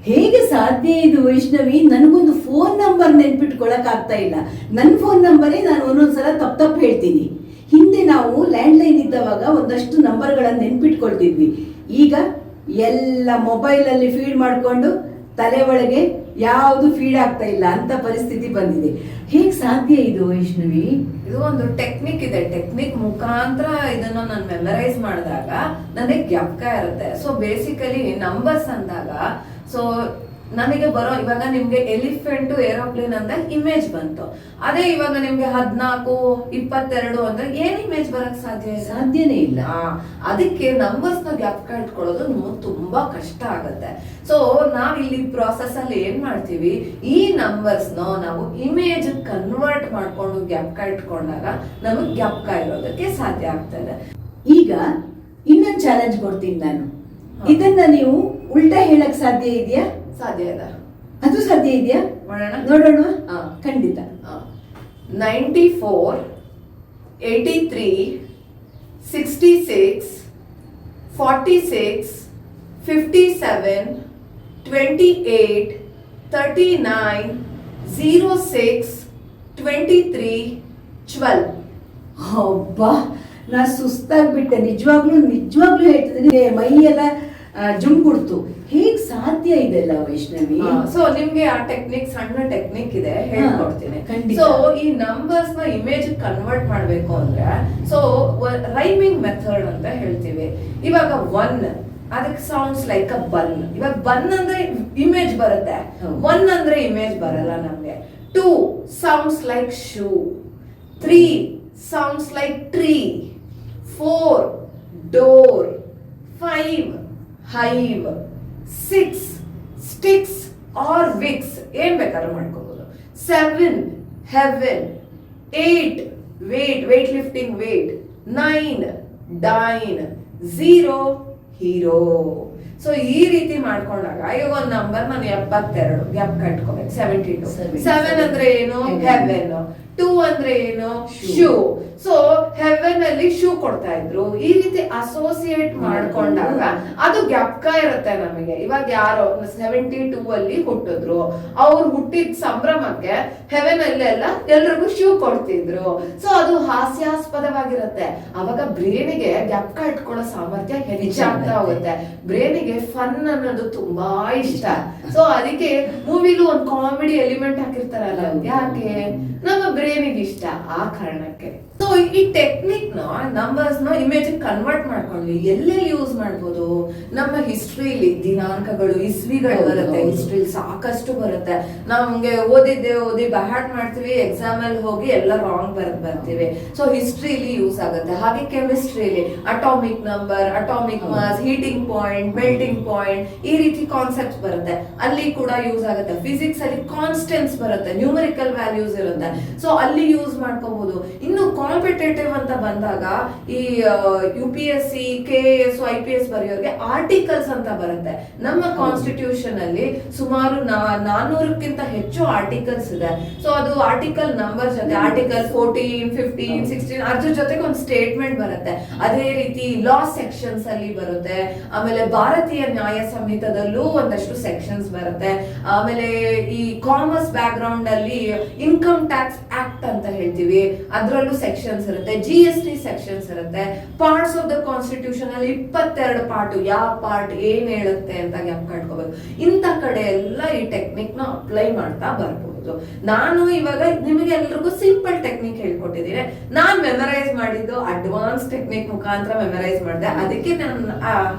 ಹೇಗೆ ಸಾಧ್ಯ ಇದು ವೈಷ್ಣವಿ? ನನಗೊಂದು ಫೋನ್ ನಂಬರ್ ನೆನ್ಪಿಟ್ಕೊಳಕ್ ಆಗ್ತಾ ಇಲ್ಲ. ನನ್ನ ಫೋನ್ ನಂಬರೇ ನಾನು ಒಂದೊಂದ್ಸಲ ತಪ್ಪು ಹೇಳ್ತೀನಿ. ಹಿಂದೆ ನಾವು ಲ್ಯಾಂಡ್ಲೈನ್ ಇದ್ದವಾಗ ಒಂದಷ್ಟು ನಂಬರ್ಗಳನ್ನು ನೆನ್ಪಿಟ್ಕೊಳ್ತಿದ್ವಿ. ಈಗ ಎಲ್ಲ ಮೊಬೈಲಲ್ಲಿ ಫೀಡ್ ಮಾಡಿಕೊಂಡು ತಲೆ ಒಳಗೆ ಯಾವುದು ಫೀಡ್ ಆಗ್ತಾ ಇಲ್ಲ ಅಂತ ಪರಿಸ್ಥಿತಿ ಬಂದಿದೆ. ಹೇಗೆ ಸಾಧ್ಯ ಇದು ವೈಷ್ಣವಿ? ಇದು ಒಂದು ಟೆಕ್ನಿಕ್ ಇದೆ. ಟೆಕ್ನಿಕ್ ಮುಖಾಂತರ ಇದನ್ನ ನಾನು ಮೆಮರೈಸ್ ಮಾಡಿದಾಗ ನನಗೆ ಜ್ಞಾಪಕ ಇರುತ್ತೆ. ಸೊ ಬೇಸಿಕಲಿ ನಂಬರ್ಸ್ ಅಂದಾಗ, ಸೊ ನನಗೆ ಬರೋ ಇವಾಗ ನಿಮ್ಗೆ ಎಲಿಫೆಂಟ್ ಏರೋಪ್ಲೇನ್ ಅಂದ್ರೆ ಇಮೇಜ್ ಬಂತು. ಅದೇ ಇವಾಗ ನಿಮ್ಗೆ 14, 22 ಅಂದ್ರೆ ಏನ್ ಇಮೇಜ್ ಬರಕ್ ಸಾಧ್ಯನೇ ಇಲ್ಲ. ಅದಕ್ಕೆ ನಂಬರ್ಸ್ ನ ಜ್ಞಾಪಕ ಇಟ್ಕೊಳ್ಳೋದು ನಮ್ಗೆ ತುಂಬಾ ಕಷ್ಟ ಆಗತ್ತೆ. ಸೊ ನಾವ್ ಇಲ್ಲಿ ಪ್ರಾಸೆಸ್ ಅಲ್ಲಿ ಏನ್ ಮಾಡ್ತೀವಿ, ಈ ನಂಬರ್ಸ್ ನಾವು ಇಮೇಜ್ ಕನ್ವರ್ಟ್ ಮಾಡ್ಕೊಂಡು ಜ್ಞಾಪಕ ಇಟ್ಕೊಂಡಾಗ ನಮಗ್ ಜ್ಞಾಪಕ ಇರೋದಕ್ಕೆ ಸಾಧ್ಯ ಆಗ್ತದೆ. ಈಗ ಇನ್ನೊಂದು ಚಾಲೆಂಜ್ ಕೊಡ್ತೀನಿ ನಾನು. ಇದನ್ನ ನೀವು ಉಲ್ಟಾ ಹೇಳಕ್ ಸಾಧ್ಯ ಇದೆಯಾ? ಸಾಧ್ಯ ಇದೆ. ಅದು ಸಾಧ್ಯ ಇದೆಯಾ? ನೋಡೋಣ. ಖಂಡಿತ. 94, 83, 66, 46, 57, 28, 39, 06, 23, 12. ಅಬ್ಬಾ, ನಾ ಸುಸ್ತಾಗ್ಬಿಟ್ಟೆ. ನಿಜವಾಗ್ಲೂ ಹೇಳ್ತಿದ್ದೀನಿ, ಮೈ ಎಲ್ಲ ಜುಮ್ ಕೊಡ್ತು. ಹೇಗ್ ಸಾಧ್ಯ ಇದೆಲ್ಲ ವೈಷ್ಣವಿ? ಸೊ ನಿಮ್ಗೆ ಆ ಟೆಕ್ನಿಕ್, ಸಣ್ಣ ಟೆಕ್ನಿಕ್ ಇದೆ, ಹೇಳ್ಕೊಡ್ತೀನಿ. ಖಂಡಿತ. ಸೊ ಈ ನಂಬರ್ಸ್ ನ ಇಮೇಜ್ ಕನ್ವರ್ಟ್ ಮಾಡ್ಬೇಕು ಅಂದ್ರೆ ಸೊ ರೈಮಿಂಗ್ ಮೆಥಡ್ ಅಂತ ಹೇಳ್ತೀವಿ. ಇವಾಗ 1 ಅದಕ್ಕೆ ಸೌಂಡ್ಸ್ ಲೈಕ್ ಅ ಬನ್. ಇವಾಗ ಬನ್ ಅಂದ್ರೆ ಇಮೇಜ್ ಬರುತ್ತೆ, 1 ಅಂದ್ರೆ ಇಮೇಜ್ ಬರಲ್ಲ ನಮ್ಗೆ. 2 sounds like shoe, 3 sounds like tree, 4 door, 5 hive, 6 sticks or wicks, ಏನ್ ಬೇಕಾದ್ರೂ ಮಾಡ್ಕೋಬಹುದು. 7 heaven, 8 weight lifting weight, 9 dine, 0 hero. So ಈ ರೀತಿ ಮಾಡ್ಕೊಂಡಾಗ ಈಗ ಒಂದ್ ನಂಬರ್ ನಾನು 72 ಜ್ಞಾಪಕ ಇಟ್ಕೋಬೇಕು. 72. 7 ಅಂದ್ರೆ ಏನು? ಹೆವೆನ್. 2 ಅಂದ್ರೆ ಏನು? ಶೂ. ಸೊ ಹೆವೆನ್ ಅಲ್ಲಿ ಶೂ ಕೊಡ್ತಾ ಇದ್ರು. ಈ ರೀತಿ ಅಸೋಸಿಯೇಟ್ ಮಾಡ್ಕೊಂಡಾಗ ಅದು ಜ್ಞಾಪಕ ಇರುತ್ತೆ ನಮಗೆ. ಇವಾಗ ಯಾರೋ 72 ಅಲ್ಲಿ ಹುಟ್ಟಿದ್ರು, ಅವ್ರು ಹುಟ್ಟಿದ ಸಂಭ್ರಮಕ್ಕೆ ಹೆವೆನ್ ಅಲ್ಲೆಲ್ಲ ಎಲ್ರಿಗೂ ಶೂ ಕೊಡ್ತಿದ್ರು. ಸೊ ಅದು ಹಾಸ್ಯಾಸ್ಪದವಾಗಿರುತ್ತೆ. ಅವಾಗ ಬ್ರೇನಿಗೆ ಜ್ಞಾಪಕ ಇಟ್ಕೊಳ್ಳೋ ಸಾಮರ್ಥ್ಯ ಹೆಚ್ಚಾಗ್ತಾ ಹೋಗುತ್ತೆ. ಬ್ರೇನಿಗೆ ಫನ್ ಅನ್ನೋದು ತುಂಬಾ ಇಷ್ಟ. ಸೊ ಅದಕ್ಕೆ ಮೂವಿಲು ಒಂದು ಕಾಮಿಡಿ ಎಲಿಮೆಂಟ್ ಹಾಕಿರ್ತಾರಲ್ಲ, ಯಾಕೆ? ನಮ್ಮ ಬ್ರೇನಿಗೆ ಇಷ್ಟ, ಆ ಕಾರಣಕ್ಕೆ. ಸೊ ಈ ಟೆಕ್ನಿಕ್ ನ ನಂಬರ್ಸ್ ನ ಇಮೇಜ್ ಕನ್ವರ್ಟ್ ಮಾಡ್ಕೊಂಡ್ವಿ. ಎಲ್ಲೆಲ್ಲಿ ಯೂಸ್ ಮಾಡ್ಬೋದು? ನಮ್ಮ ಹಿಸ್ಟ್ರಿಲಿ ದಿನಾಂಕಗಳು, ಇಸ್ವಿಗಳು ಬರುತ್ತೆ. ಹಿಸ್ಟ್ರಿಲಿ ಸಾಕಷ್ಟು ಬರುತ್ತೆ. ನಮ್ಗೆ ಓದಿ ಬಹಾಟ್ ಮಾಡ್ತೀವಿ, ಎಕ್ಸಾಮ್ ಅಲ್ಲಿ ಹೋಗಿ ಎಲ್ಲ ರಾಂಗ್ ಬರ್ತೀವಿ. ಸೊ ಹಿಸ್ಟ್ರಿಲಿ ಯೂಸ್ ಆಗುತ್ತೆ. ಹಾಗೆ ಕೆಮಿಸ್ಟ್ರಿಲಿ atomic number, atomic mass, heating point, melting point, ಈ ರೀತಿ ಕಾನ್ಸೆಪ್ಟ್ ಬರುತ್ತೆ, ಅಲ್ಲಿ ಕೂಡ ಯೂಸ್ ಆಗುತ್ತೆ. ಫಿಸಿಕ್ಸ್ ಅಲ್ಲಿ ಕಾನ್ಸ್ಟೆಂಟ್ಸ್ ಬರುತ್ತೆ, ನ್ಯೂಮರಿಕಲ್ ವ್ಯಾಲ್ಯೂಸ್ ಇರುತ್ತೆ. ಸೊ ಅಲ್ಲಿ ಯೂಸ್ ಮಾಡ್ಕೋಬಹುದು. ಇನ್ನು ಕಾಂಪಿಟೇಟಿವ್ ಅಂತ ಬಂದಾಗ ಈ UPSC, KAS, IPS ಬರೆಯೋರಿಗೆ ಆರ್ಟಿಕಲ್ಸ್ ಅಂತ ಬರುತ್ತೆ. ನಮ್ಮ ಕಾನ್ಸ್ಟಿಟ್ಯೂಷನ್ ಅಲ್ಲಿ ಸುಮಾರು 400ಕ್ಕಿಂತ ಹೆಚ್ಚು ಆರ್ಟಿಕಲ್ಸ್ ಇದೆ. ಸೊ ಅದು ಆರ್ಟಿಕಲ್ ನಂಬರ್ ಜೊತೆ ಆರ್ಟಿಕಲ್ 14, 15, 16 ಅದ್ರ ಜೊತೆಗೆ ಒಂದು ಸ್ಟೇಟ್ಮೆಂಟ್ ಬರುತ್ತೆ. ಅದೇ ರೀತಿ ಲಾ ಸೆಕ್ಷನ್ಸ್ ಅಲ್ಲಿ ಬರುತ್ತೆ. ಆಮೇಲೆ ಭಾರತೀಯ ನ್ಯಾಯ ಸಂಹಿತದಲ್ಲೂ ಒಂದಷ್ಟು ಸೆಕ್ಷನ್ಸ್ ಬರುತ್ತೆ. ಆಮೇಲೆ ಈ ಕಾಮರ್ಸ್ ಬ್ಯಾಕ್ ಗ್ರೌಂಡ್ ಅಲ್ಲಿ ಇನ್ಕಮ್ ಟ್ಯಾಕ್ಸ್ ಆಕ್ಟ್ ಅಂತ ಹೇಳ್ತೀವಿ, ಅದರಲ್ಲೂ ಸೆಕ್ಷನ್ಸ್ ಇರುತ್ತೆ. GST ಸೆಕ್ಷನ್ಸ್ ಇರುತ್ತೆ. ಪಾರ್ಟ್ಸ್ ಆಫ್ ದ ಕಾನ್ಸ್ಟಿಟ್ಯೂಷನ್ ಅಲ್ಲಿ 22 ಪಾರ್ಟ್, ಯಾವ ಪಾರ್ಟ್ ಏನ್ ಹೇಳುತ್ತೆ ಅಂತ ಜ್ಞಾಪಕ ಇಟ್ಕೋಬೇಕು. ಇಂಥ ಕಡೆ ಎಲ್ಲ ಈ ಟೆಕ್ನಿಕ್ ನ ಅಪ್ಲೈ ಮಾಡ್ತಾ ಬರ್ಬೋದು. ನಾನು ಇವಾಗ ನಿಮಗೆ ಎಲ್ರಿಗೂ ಸಿಂಪಲ್ ಟೆಕ್ನಿಕ್ ಹೇಳ್ಕೊಟ್ಟಿದ್ದೀನಿ. ನಾನ್ ಮೆಮರೈಸ್ ಮಾಡಿದ್ದು ಅಡ್ವಾನ್ಸ್ ಟೆಕ್ನಿಕ್ ಮುಖಾಂತರ ಮೆಮರೈಸ್ ಮಾಡಿದೆ. ಅದಕ್ಕೆ ನಾನು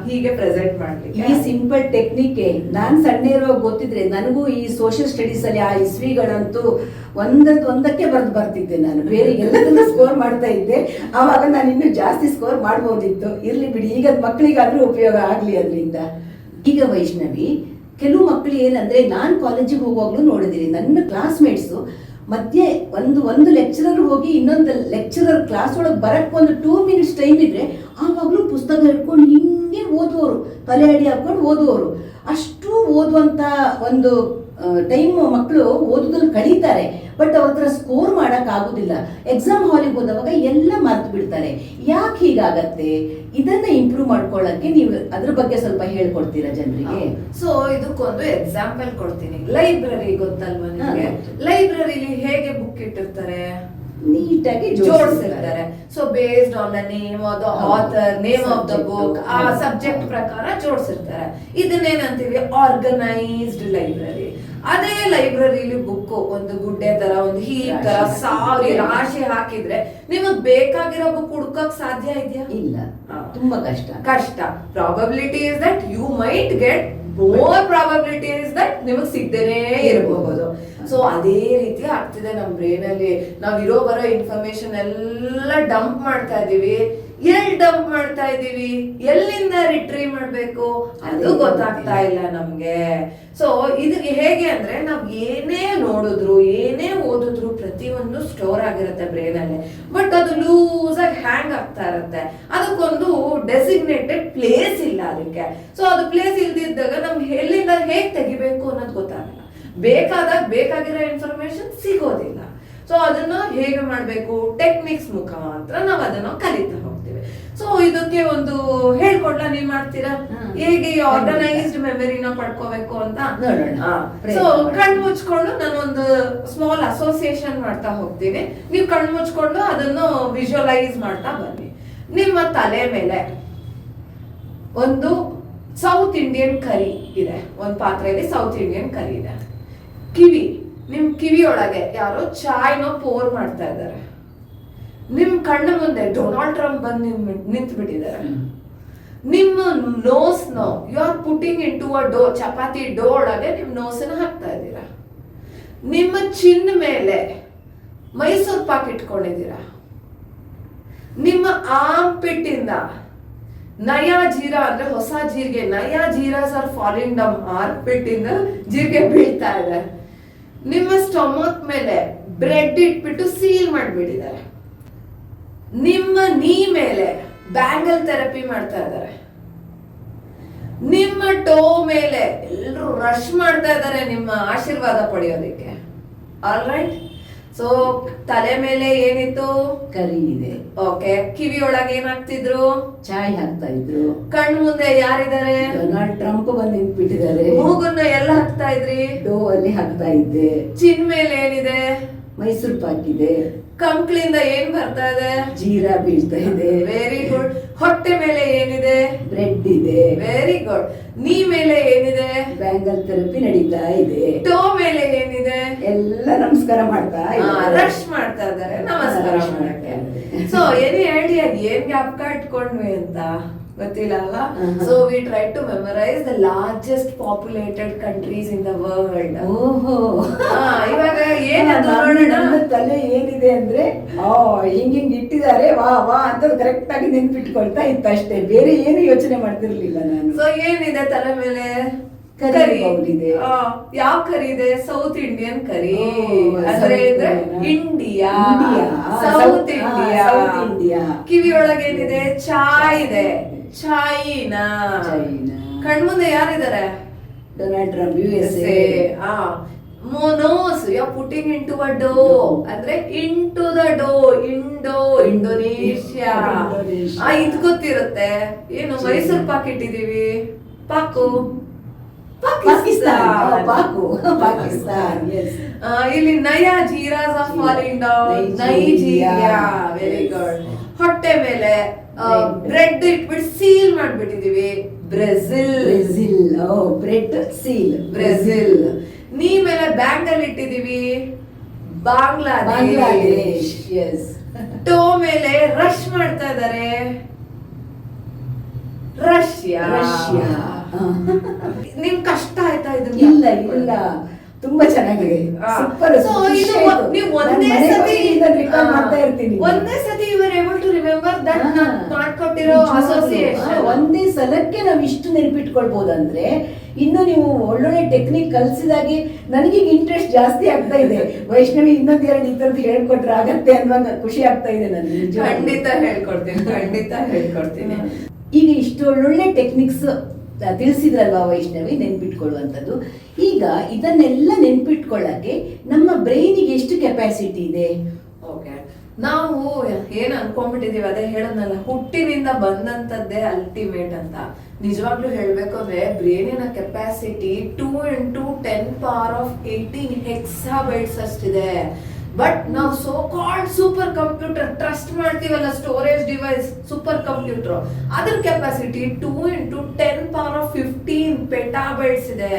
ಹೀಗೆ ಪ್ರೆಸೆಂಟ್ ಮಾಡ್ಲಿಕ್ಕೆ. ಈ ಸಿಂಪಲ್ ಟೆಕ್ನಿಕ್ ನಾನ್ ಸಣ್ಣ ಇರೋ ಗೊತ್ತಿದ್ರೆ ನನಗೂ ಈ ಸೋಷಿಯಲ್ ಸ್ಟಡೀಸ್ ಅಲ್ಲಿ ಆ ಇಸ್ವಿಗಳಂತೂ ಒಂದಕ್ಕೆ ಬರ್ತಿದ್ದೆ. ನಾನು ಬೇರೆ ಎಲ್ಲದನ್ನ ಸ್ಕೋರ್ ಮಾಡ್ತಾ ಇದ್ದೆ. ಆವಾಗ ನಾನು ಇನ್ನೂ ಜಾಸ್ತಿ ಸ್ಕೋರ್ ಮಾಡ್ಬೋದಿತ್ತು. ಇರ್ಲಿ ಬಿಡಿ, ಈಗ ಮಕ್ಕಳಿಗಾದ್ರೂ ಉಪಯೋಗ ಆಗ್ಲಿ ಅದರಿಂದ. ಈಗ ವೈಷ್ಣವಿ, ಕೆಲವು ಮಕ್ಕಳು ಏನಂದ್ರೆ, ನಾನು ಕಾಲೇಜಿಗೆ ಹೋಗುವಾಗ್ಲೂ ನೋಡಿದೀನಿ, ನನ್ನ ಕ್ಲಾಸ್ಮೇಟ್ಸು ಮಧ್ಯೆ ಒಂದು ಲೆಕ್ಚರರ್ ಹೋಗಿ ಇನ್ನೊಂದು ಲೆಕ್ಚರರ್ ಕ್ಲಾಸ್ ಒಳಗೆ ಬರಕ್ಕೆ ಒಂದು 2 minutes ಟೈಮ್ ಇದ್ರೆ ಆವಾಗ್ಲೂ ಪುಸ್ತಕ ಹಿಡ್ಕೊಂಡು ಹಿಂಗೆ ಓದುವವರು, ತಲೆ ಅಡಿ ಹಾಕೊಂಡು ಓದುವವರು. ಅಷ್ಟು ಓದುವಂತ ಒಂದು ಟೈಮ್ ಮಕ್ಕಳು ಓದುದಲ್ಲಿ ಕಳೀತಾರೆ. ಬಟ್ ಅವ್ರ ಹತ್ರ ಸ್ಕೋರ್ ಮಾಡಕ್ ಆಗುದಿಲ್ಲ. ಎಕ್ಸಾಮ್ ಹಾಲಿಗೆ ಹೋದವಾಗ ಎಲ್ಲ ಮರ್ತು ಬಿಡ್ತಾರೆ. ಯಾಕೆ ಹೀಗಾಗತ್ತೆ? ಇದನ್ನ ಇಂಪ್ರೂವ್ ಮಾಡ್ಕೊಳ್ಳಕ್ಕೆ ನೀವು ಅದ್ರ ಬಗ್ಗೆ ಸ್ವಲ್ಪ ಹೇಳ್ಕೊಡ್ತೀರಾ ಜನರಿಗೆ? ಸೊ ಇದಕ್ಕೊಂದು ಎಕ್ಸಾಂಪಲ್ ಕೊಡ್ತೀನಿ. ಲೈಬ್ರರಿ ಗೊತ್ತಲ್ವಾ ನಿಮಗೆ? ಲೈಬ್ರರಿಲಿ ಹೇಗೆ ಬುಕ್ ಇಟ್ಟಿರ್ತಾರೆ? ನೀಟಾಗಿ ಜೋಡಿಸಿರ್ತಾರೆ. So based on the name of the author, name of the book, ಆ ಸಬ್ಜೆಕ್ಟ್ ಪ್ರಕಾರ ಜೋಡಿಸಿರ್ತಾರೆ. ಇದನ್ನೇನಂತೀವಿ? Organised library. ಅದೇ ಲೈಬ್ರರಿಲಿ ಬುಕ್ ಒಂದು ಗುಡ್ಡೆ ತರ, ಒಂದು ಹೀಪ್ ತರ, ಸಾವಿರ ರಾಶಿ ಹಾಕಿದ್ರೆ ನಿಮಗ್ ಬೇಕಾಗಿರೋ ಬುಕ್ ಹುಡ್ಕಕ್ ಸಾಧ್ಯ ಇದೆಯಾ? ಇಲ್ಲ, ತುಂಬಾ ಕಷ್ಟ. Probability is that you might get, more probability is that ನಿಮಗ್ ಸಿಗದೇನೆ ಇರಬಹುದು. ಸೊ ಅದೇ ರೀತಿ ಆಗ್ತಿದೆ ನಮ್ ಬ್ರೈನ್ ಅಲ್ಲಿ. ನಾವ್ ಬರೋ ಇನ್ಫಾರ್ಮೇಶನ್ ಎಲ್ಲ ಡಂಪ್ ಮಾಡ್ತಾ ಇದೀವಿ. ಎಲ್ಲಿ ಡಂಪ್ ಮಾಡ್ತಾ ಇದೀವಿ, ಎಲ್ಲಿಂದ ರಿಟ್ರೀವ್ ಮಾಡ್ಬೇಕು ಅದು ಗೊತ್ತಾಗ್ತಾ ಇಲ್ಲ ನಮ್ಗೆ. ಸೊ ಇದು ಹೇಗೆ ಅಂದ್ರೆ ನಾವ್ ಏನೇ ನೋಡಿದ್ರು ಏನೇ ಓದಿದ್ರು ಪ್ರತಿಯೊಂದು ಸ್ಟೋರ್ ಆಗಿರುತ್ತೆ ಬ್ರೈನ್ ಅಲ್ಲಿ. ಬಟ್ ಅದು ಲೂಸ್ ಆಗಿ ಹ್ಯಾಂಗ್ ಆಗ್ತಾ ಇರುತ್ತೆ. ಅದಕ್ಕೊಂದು ಡೆಸಿಗ್ನೇಟೆಡ್ ಪ್ಲೇಸ್ ಇಲ್ಲ ಅದಕ್ಕೆ. ಸೊ ಅದು ಪ್ಲೇಸ್ ಇಲ್ದಿದ್ದಾಗ ನಮ್ಗೆ ಎಲ್ಲಿಂದ ಹೇಗ್ ತೆಗಿಬೇಕು ಅನ್ನೋದು ಗೊತ್ತಾಗಲ್ಲ. ಬೇಕಾದಾಗ ಬೇಕಾಗಿರೋ ಇನ್ಫಾರ್ಮೇಶನ್ ಸಿಗೋದಿಲ್ಲ. ಸೊ ಅದನ್ನ ಹೇಗೆ ಮಾಡ್ಬೇಕು, ಟೆಕ್ನಿಕ್ಸ್ ಮುಖಾಂತರ ನಾವ್ ಅದನ್ನ ಕಲಿತಾ ಹೋಗ್ತೀವಿ. ಸೊ ಇದಕ್ಕೆ ಒಂದು ಹೇಳ್ಕೊಡ್ಲಾ, ನೀವ್ ಮಾಡ್ತೀರಾ ಹೇಗೆ ಆರ್ಗನೈಸ್ಡ್ ಮೆಮರಿನ ಪಡ್ಕೋಬೇಕು ಅಂತ? ಸೊ ಕಣ್ ಮುಚ್ಕೊಂಡು ನಾನೊಂದು ಸ್ಮಾಲ್ ಅಸೋಸಿಯೇಷನ್ ಮಾಡ್ತಾ ಹೋಗ್ತೀನಿ. ನೀವು ಕಣ್ ಮುಚ್ಕೊಂಡು ಅದನ್ನು ವಿಜುವಲೈಸ್ ಮಾಡ್ತಾ ಬನ್ನಿ. ನಿಮ್ಮ ತಲೆ ಮೇಲೆ ಒಂದು ಸೌತ್ ಇಂಡಿಯನ್ ಕರಿ ಇದೆ, ಒಂದ್ ಪಾತ್ರೆಯಲ್ಲಿ ಸೌತ್ ಇಂಡಿಯನ್ ಕರಿ ಇದೆ. ನಿಮ್ ಕಿವಿಯೊಳಗೆ ಯಾರೋ ಚಾಯ್ನೋ ಪೋರ್ ಮಾಡ್ತಾ ಇದ್ದಾರೆ. ನಿಮ್ ಕಣ್ಣ ಮುಂದೆ ಡೊನಾಲ್ಡ್ ಟ್ರಂಪ್ ಬಂದು ನಿಂತು ಬಿಟ್ಟಿದ್ದಾರೆ. ನಿಮ್ಮ nose you are putting into a dough, chapati dough ಒಳಗೆ ನಿಮ್ ನೋಸನ್ನ ಹಾಕ್ತಾ ಇದ್ದೀರಾ. ನಿಮ್ಮ ಚಿನ್ನ ಮೇಲೆ ಮೈಸೂರ್ ಪಾಕ್ ಇಟ್ಕೊಂಡಿದ್ದೀರಾ. ನಿಮ್ಮ ಆರ್ಮ್ಪಿಟ್ ಇಂದ ನಯಾ ಜೀರಾ ಅಂದ್ರೆ ಹೊಸ ಜೀರಿಗೆ, ನಯಾ ಜೀರಾಸ್ ಆರ್ ಫಾಲಿಂಗ್ ಡೌನ್, ಆರ್ಮ್ಪಿಟ್ ಇಂದ ಜೀರಿಗೆ ಬೀಳ್ತಾ ಇದೆ. ನಿಮ್ಮ ಸ್ಟಮಕ್ ಮೇಲೆ ಬ್ರೆಡ್ ಇಟ್ಬಿಟ್ಟು ಸೀಲ್ ಮಾಡ್ಬಿಟ್ಟಿದ್ದಾರೆ. ನಿಮ್ಮ ನೀ ಮೇಲೆ ಬ್ಯಾಂಗಲ್ ಥೆರಪಿ ಮಾಡ್ತಾ ಇದ್ದಾರೆ. ನಿಮ್ಮ ಟೋ ಮೇಲೆ ಎಲ್ಲರೂ ರಶ್ ಮಾಡ್ತಾ ಇದ್ದಾರೆ ನಿಮ್ಮ ಆಶೀರ್ವಾದ ಪಡೆಯೋದಕ್ಕೆ. All right. ಸೊ ತಲೆ ಮೇಲೆ ಏನಿತ್ತು, ಕರಿ ಇದೆ. ಓಕೆ. ಕಿವಿ ಒಳಗೆ ಏನಾಗ್ತಿದ್ರು, ಚಾಯ್ ಹಾಕ್ತಾ ಇದ್ರು. ಕಣ್ಣು ಮುಂದೆ ಯಾರಿದ್ದಾರೆ, ಡೊನಾಲ್ಡ್ ಟ್ರಂಪ್ ಬಂದು ನಿಂತ್ಬಿಟ್ಟಿದ್ದಾರೆ. ಮೂಗನ್ನ ಎಲ್ಲ ಹಾಕ್ತಾ ಇದ್ರಿ, ಡೋ ಅಲ್ಲಿ ಹಾಕ್ತಾ ಇದ್ದೆ. ಚಿನ್ ಮೇಲೆ ಏನಿದೆ, ಮೈಸೂರ್ ಪಾಕ್ ಇದೆ. ಕಂಕ್ಳಿಂದ ಏನ್ ಬರ್ತಾ ಇದೆ, ಜೀರಾ ಬೀಳ್ತಾ ಇದೆ. Very good. ಹೊಟ್ಟೆ ಮೇಲೆ ಏನಿದೆ, ಬ್ರೆಡ್ ಇದೆ. Very good. ನೀ ಮೇಲೆ ಏನಿದೆ, ಬ್ಯಾಂಗಲ್ ಥೆರಪಿ ನಡೀತಾ ಇದೆ. ಟೋ ಮೇಲೆ ಏನಿದೆ, ಎಲ್ಲ ನಮಸ್ಕಾರ ಮಾಡ್ತಾ ರಶ್ ಮಾಡ್ತಾ ಇದ್ದಾರೆ ನಮಸ್ಕಾರ ಮಾಡಕ್ಕೆ. ಸೊ ಎನಿ ಐಡಿಯಾ ಏನ್ ಜ್ಞಾಪಕ ಇಟ್ಕೊಂಡ್ವಿ ಅಂತ ಗೊತ್ತಿಲ್ಲ ಅಲ್ಲ. So we try to memorise the largest populated countries in the world. ಓಹೋ. ಇವಾಗ ಏನದು ನನ್ನ ತಲೆ ಏನಿದೆ ಅಂದ್ರೆ ಹಿಂಗ್ ಇಟ್ಟಿದ್ದಾರೆ, ವಾ ವಾ ಅಂತ ಕರೆಕ್ಟ್ ಆಗಿ ನೆನ್ಪಿಟ್ಕೊಳ್ತಾ ಇತ್ತು ಅಷ್ಟೇ. ಬೇರೆ ಏನು ಯೋಚನೆ ಮಾಡ್ತಿರ್ಲಿಲ್ಲ ನಾನು. ಸೊ ಏನಿದೆ ತಲೆ ಮೇಲೆ, ಕರಿ ಇದೆ. ಯಾವ ಕರಿ ಇದೆ, ಸೌತ್ ಇಂಡಿಯನ್ ಕರಿ. ಅಂದ್ರೆ ಇಂಡಿಯಾ, ಸೌತ್ ಇಂಡಿಯಾ. ಕಿವಿಯೊಳಗೆ ಏನಿದೆ, ಚಾಯ್ ಇದೆ, ಚೈನಾ. ಕಣ್ಮುಂದೆ ಯಾರಿದ್ದಾರೆ, Donald Trump, USA. Nose you are putting into a dough ಅಂದ್ರೆ into the dough, Indonesia. ಇದು ಗೊತ್ತಿರುತ್ತೆ. ಏನು ಮೈಸೂರ್ ಪಾಕ್ ಇಟ್ಟಿದೀವಿ, ಪಾಕು ಪಾಕಿಸ್ತಾನ್. ಇಲ್ಲಿ ನಯಾ ಜೀರಾಸ್ of falling down, Nigeria. Very good. ಹೊಟ್ಟೆ ಮೇಲೆ ಬ್ರೆಡ್ ಇಟ್ಬಿಟ್ಟು ಸೀಲ್ ಮಾಡ್ಬಿಟ್ಟಿದೀವಿ, Brazil. Bread seal, Brazil. Knee ಮೇಲೆ ಬ್ಯಾಂಗಲ್ ಇಟ್ಟಿದೀವಿ, ಬಾಂಗ್ಲಾದೇಶ್. ಟೋ ಮೇಲೆ ರಶ್ ಮಾಡ್ತಾ ಇದ್ದಾರೆ, ರಷ್ಯಾ. ನಿಮ್ ಕಷ್ಟ ಆಯ್ತಾ ಇದು? ಇಲ್ಲ, ತುಂಬಾ ಚೆನ್ನಾಗಿದೆ. ಸೂಪರ್. ನೀವು ಒಂದೇ ಸತಿ ಇವರ್ ಏಬಲ್ ಟು ರಿಮೆಂಬರ್ ದಟ್ ಮಾಡ್ಕೊಟ್ಟಿರೋ ಅಸೋಸಿಯೇಷನ್. ಒಂದೇ ಸಲಕ್ಕೆ ನಾವ್ ಇಷ್ಟು ನೆನಪಿಟ್ಕೊಳ್ಬಹುದಂದ್ರೆ ಇನ್ನು ನೀವು ಒಳ್ಳೊಳ್ಳೆ ಟೆಕ್ನಿಕ್ ಕಲ್ಸಿದಾಗೆ ನನಗೆ ಇಂಟ್ರೆಸ್ಟ್ ಜಾಸ್ತಿ ಆಗ್ತಾ ಇದೆ. ವೈಷ್ಣವಿ ಇನ್ನೊಂದೆರಡು ಈ ತರದ್ದು ಹೇಳ್ಕೊಟ್ರೆ ಆಗತ್ತೆ ಅನ್ನುವಾಗ ಖುಷಿ ಆಗ್ತಾ ಇದೆ ನನಗೆ. ಖಂಡಿತ ಹೇಳ್ಕೊಡ್ತೀನಿ. ಈಗ ಇಷ್ಟು ಒಳ್ಳೊಳ್ಳೆ ಟೆಕ್ನಿಕ್ಸ್ ತಿಳಿಸಿದ್ರಲ್ವಾ ವೈಷ್ಣವಿ, ನೆನ್ಪಿಟ್ಕೊಳ್ಳುವಂಥದ್ದು. ಈಗ ಇದನ್ನೆಲ್ಲ ನೆನ್ಪಿಟ್ಕೊಳ್ಳಕ್ಕೆ ನಮ್ಮ ಬ್ರೈನಿಗೆ ಎಷ್ಟು ಕೆಪಾಸಿಟಿ ಇದೆ? ಓಕೆ, ನಾವು ಏನ್ ಅನ್ಕೊಂಡ್ಬಿಟ್ಟಿದೀವಿ ಅದೇ ಹೇಳೋದಲ್ಲ, ಹುಟ್ಟಿನಿಂದ ಬಂದಂತದ್ದೇ ಅಲ್ಟಿಮೇಟ್ ಅಂತ. ನಿಜವಾಗ್ಲೂ ಹೇಳ್ಬೇಕು ಅಂದ್ರೆ ಬ್ರೈನಿನ ಕೆಪಾಸಿಟಿ 2 × 10⁻18 ಹೆಕ್ಸಾಬೈಟ್ಸ್ ಅಷ್ಟಿದೆ. ಬಟ್ ನಾವು so called super computer trust ಮಾಡ್ತೀವಲ್ಲ, ಸ್ಟೋರೇಜ್ ಡಿವೈಸ್ ಸೂಪರ್ ಕಂಪ್ಯೂಟರ್, ಅದ್ರ ಕೆಪಾಸಿಟಿ 2 × 10⁻15 ಪೆಟಾಬೈಟ್ಸ್ ಇದೆ.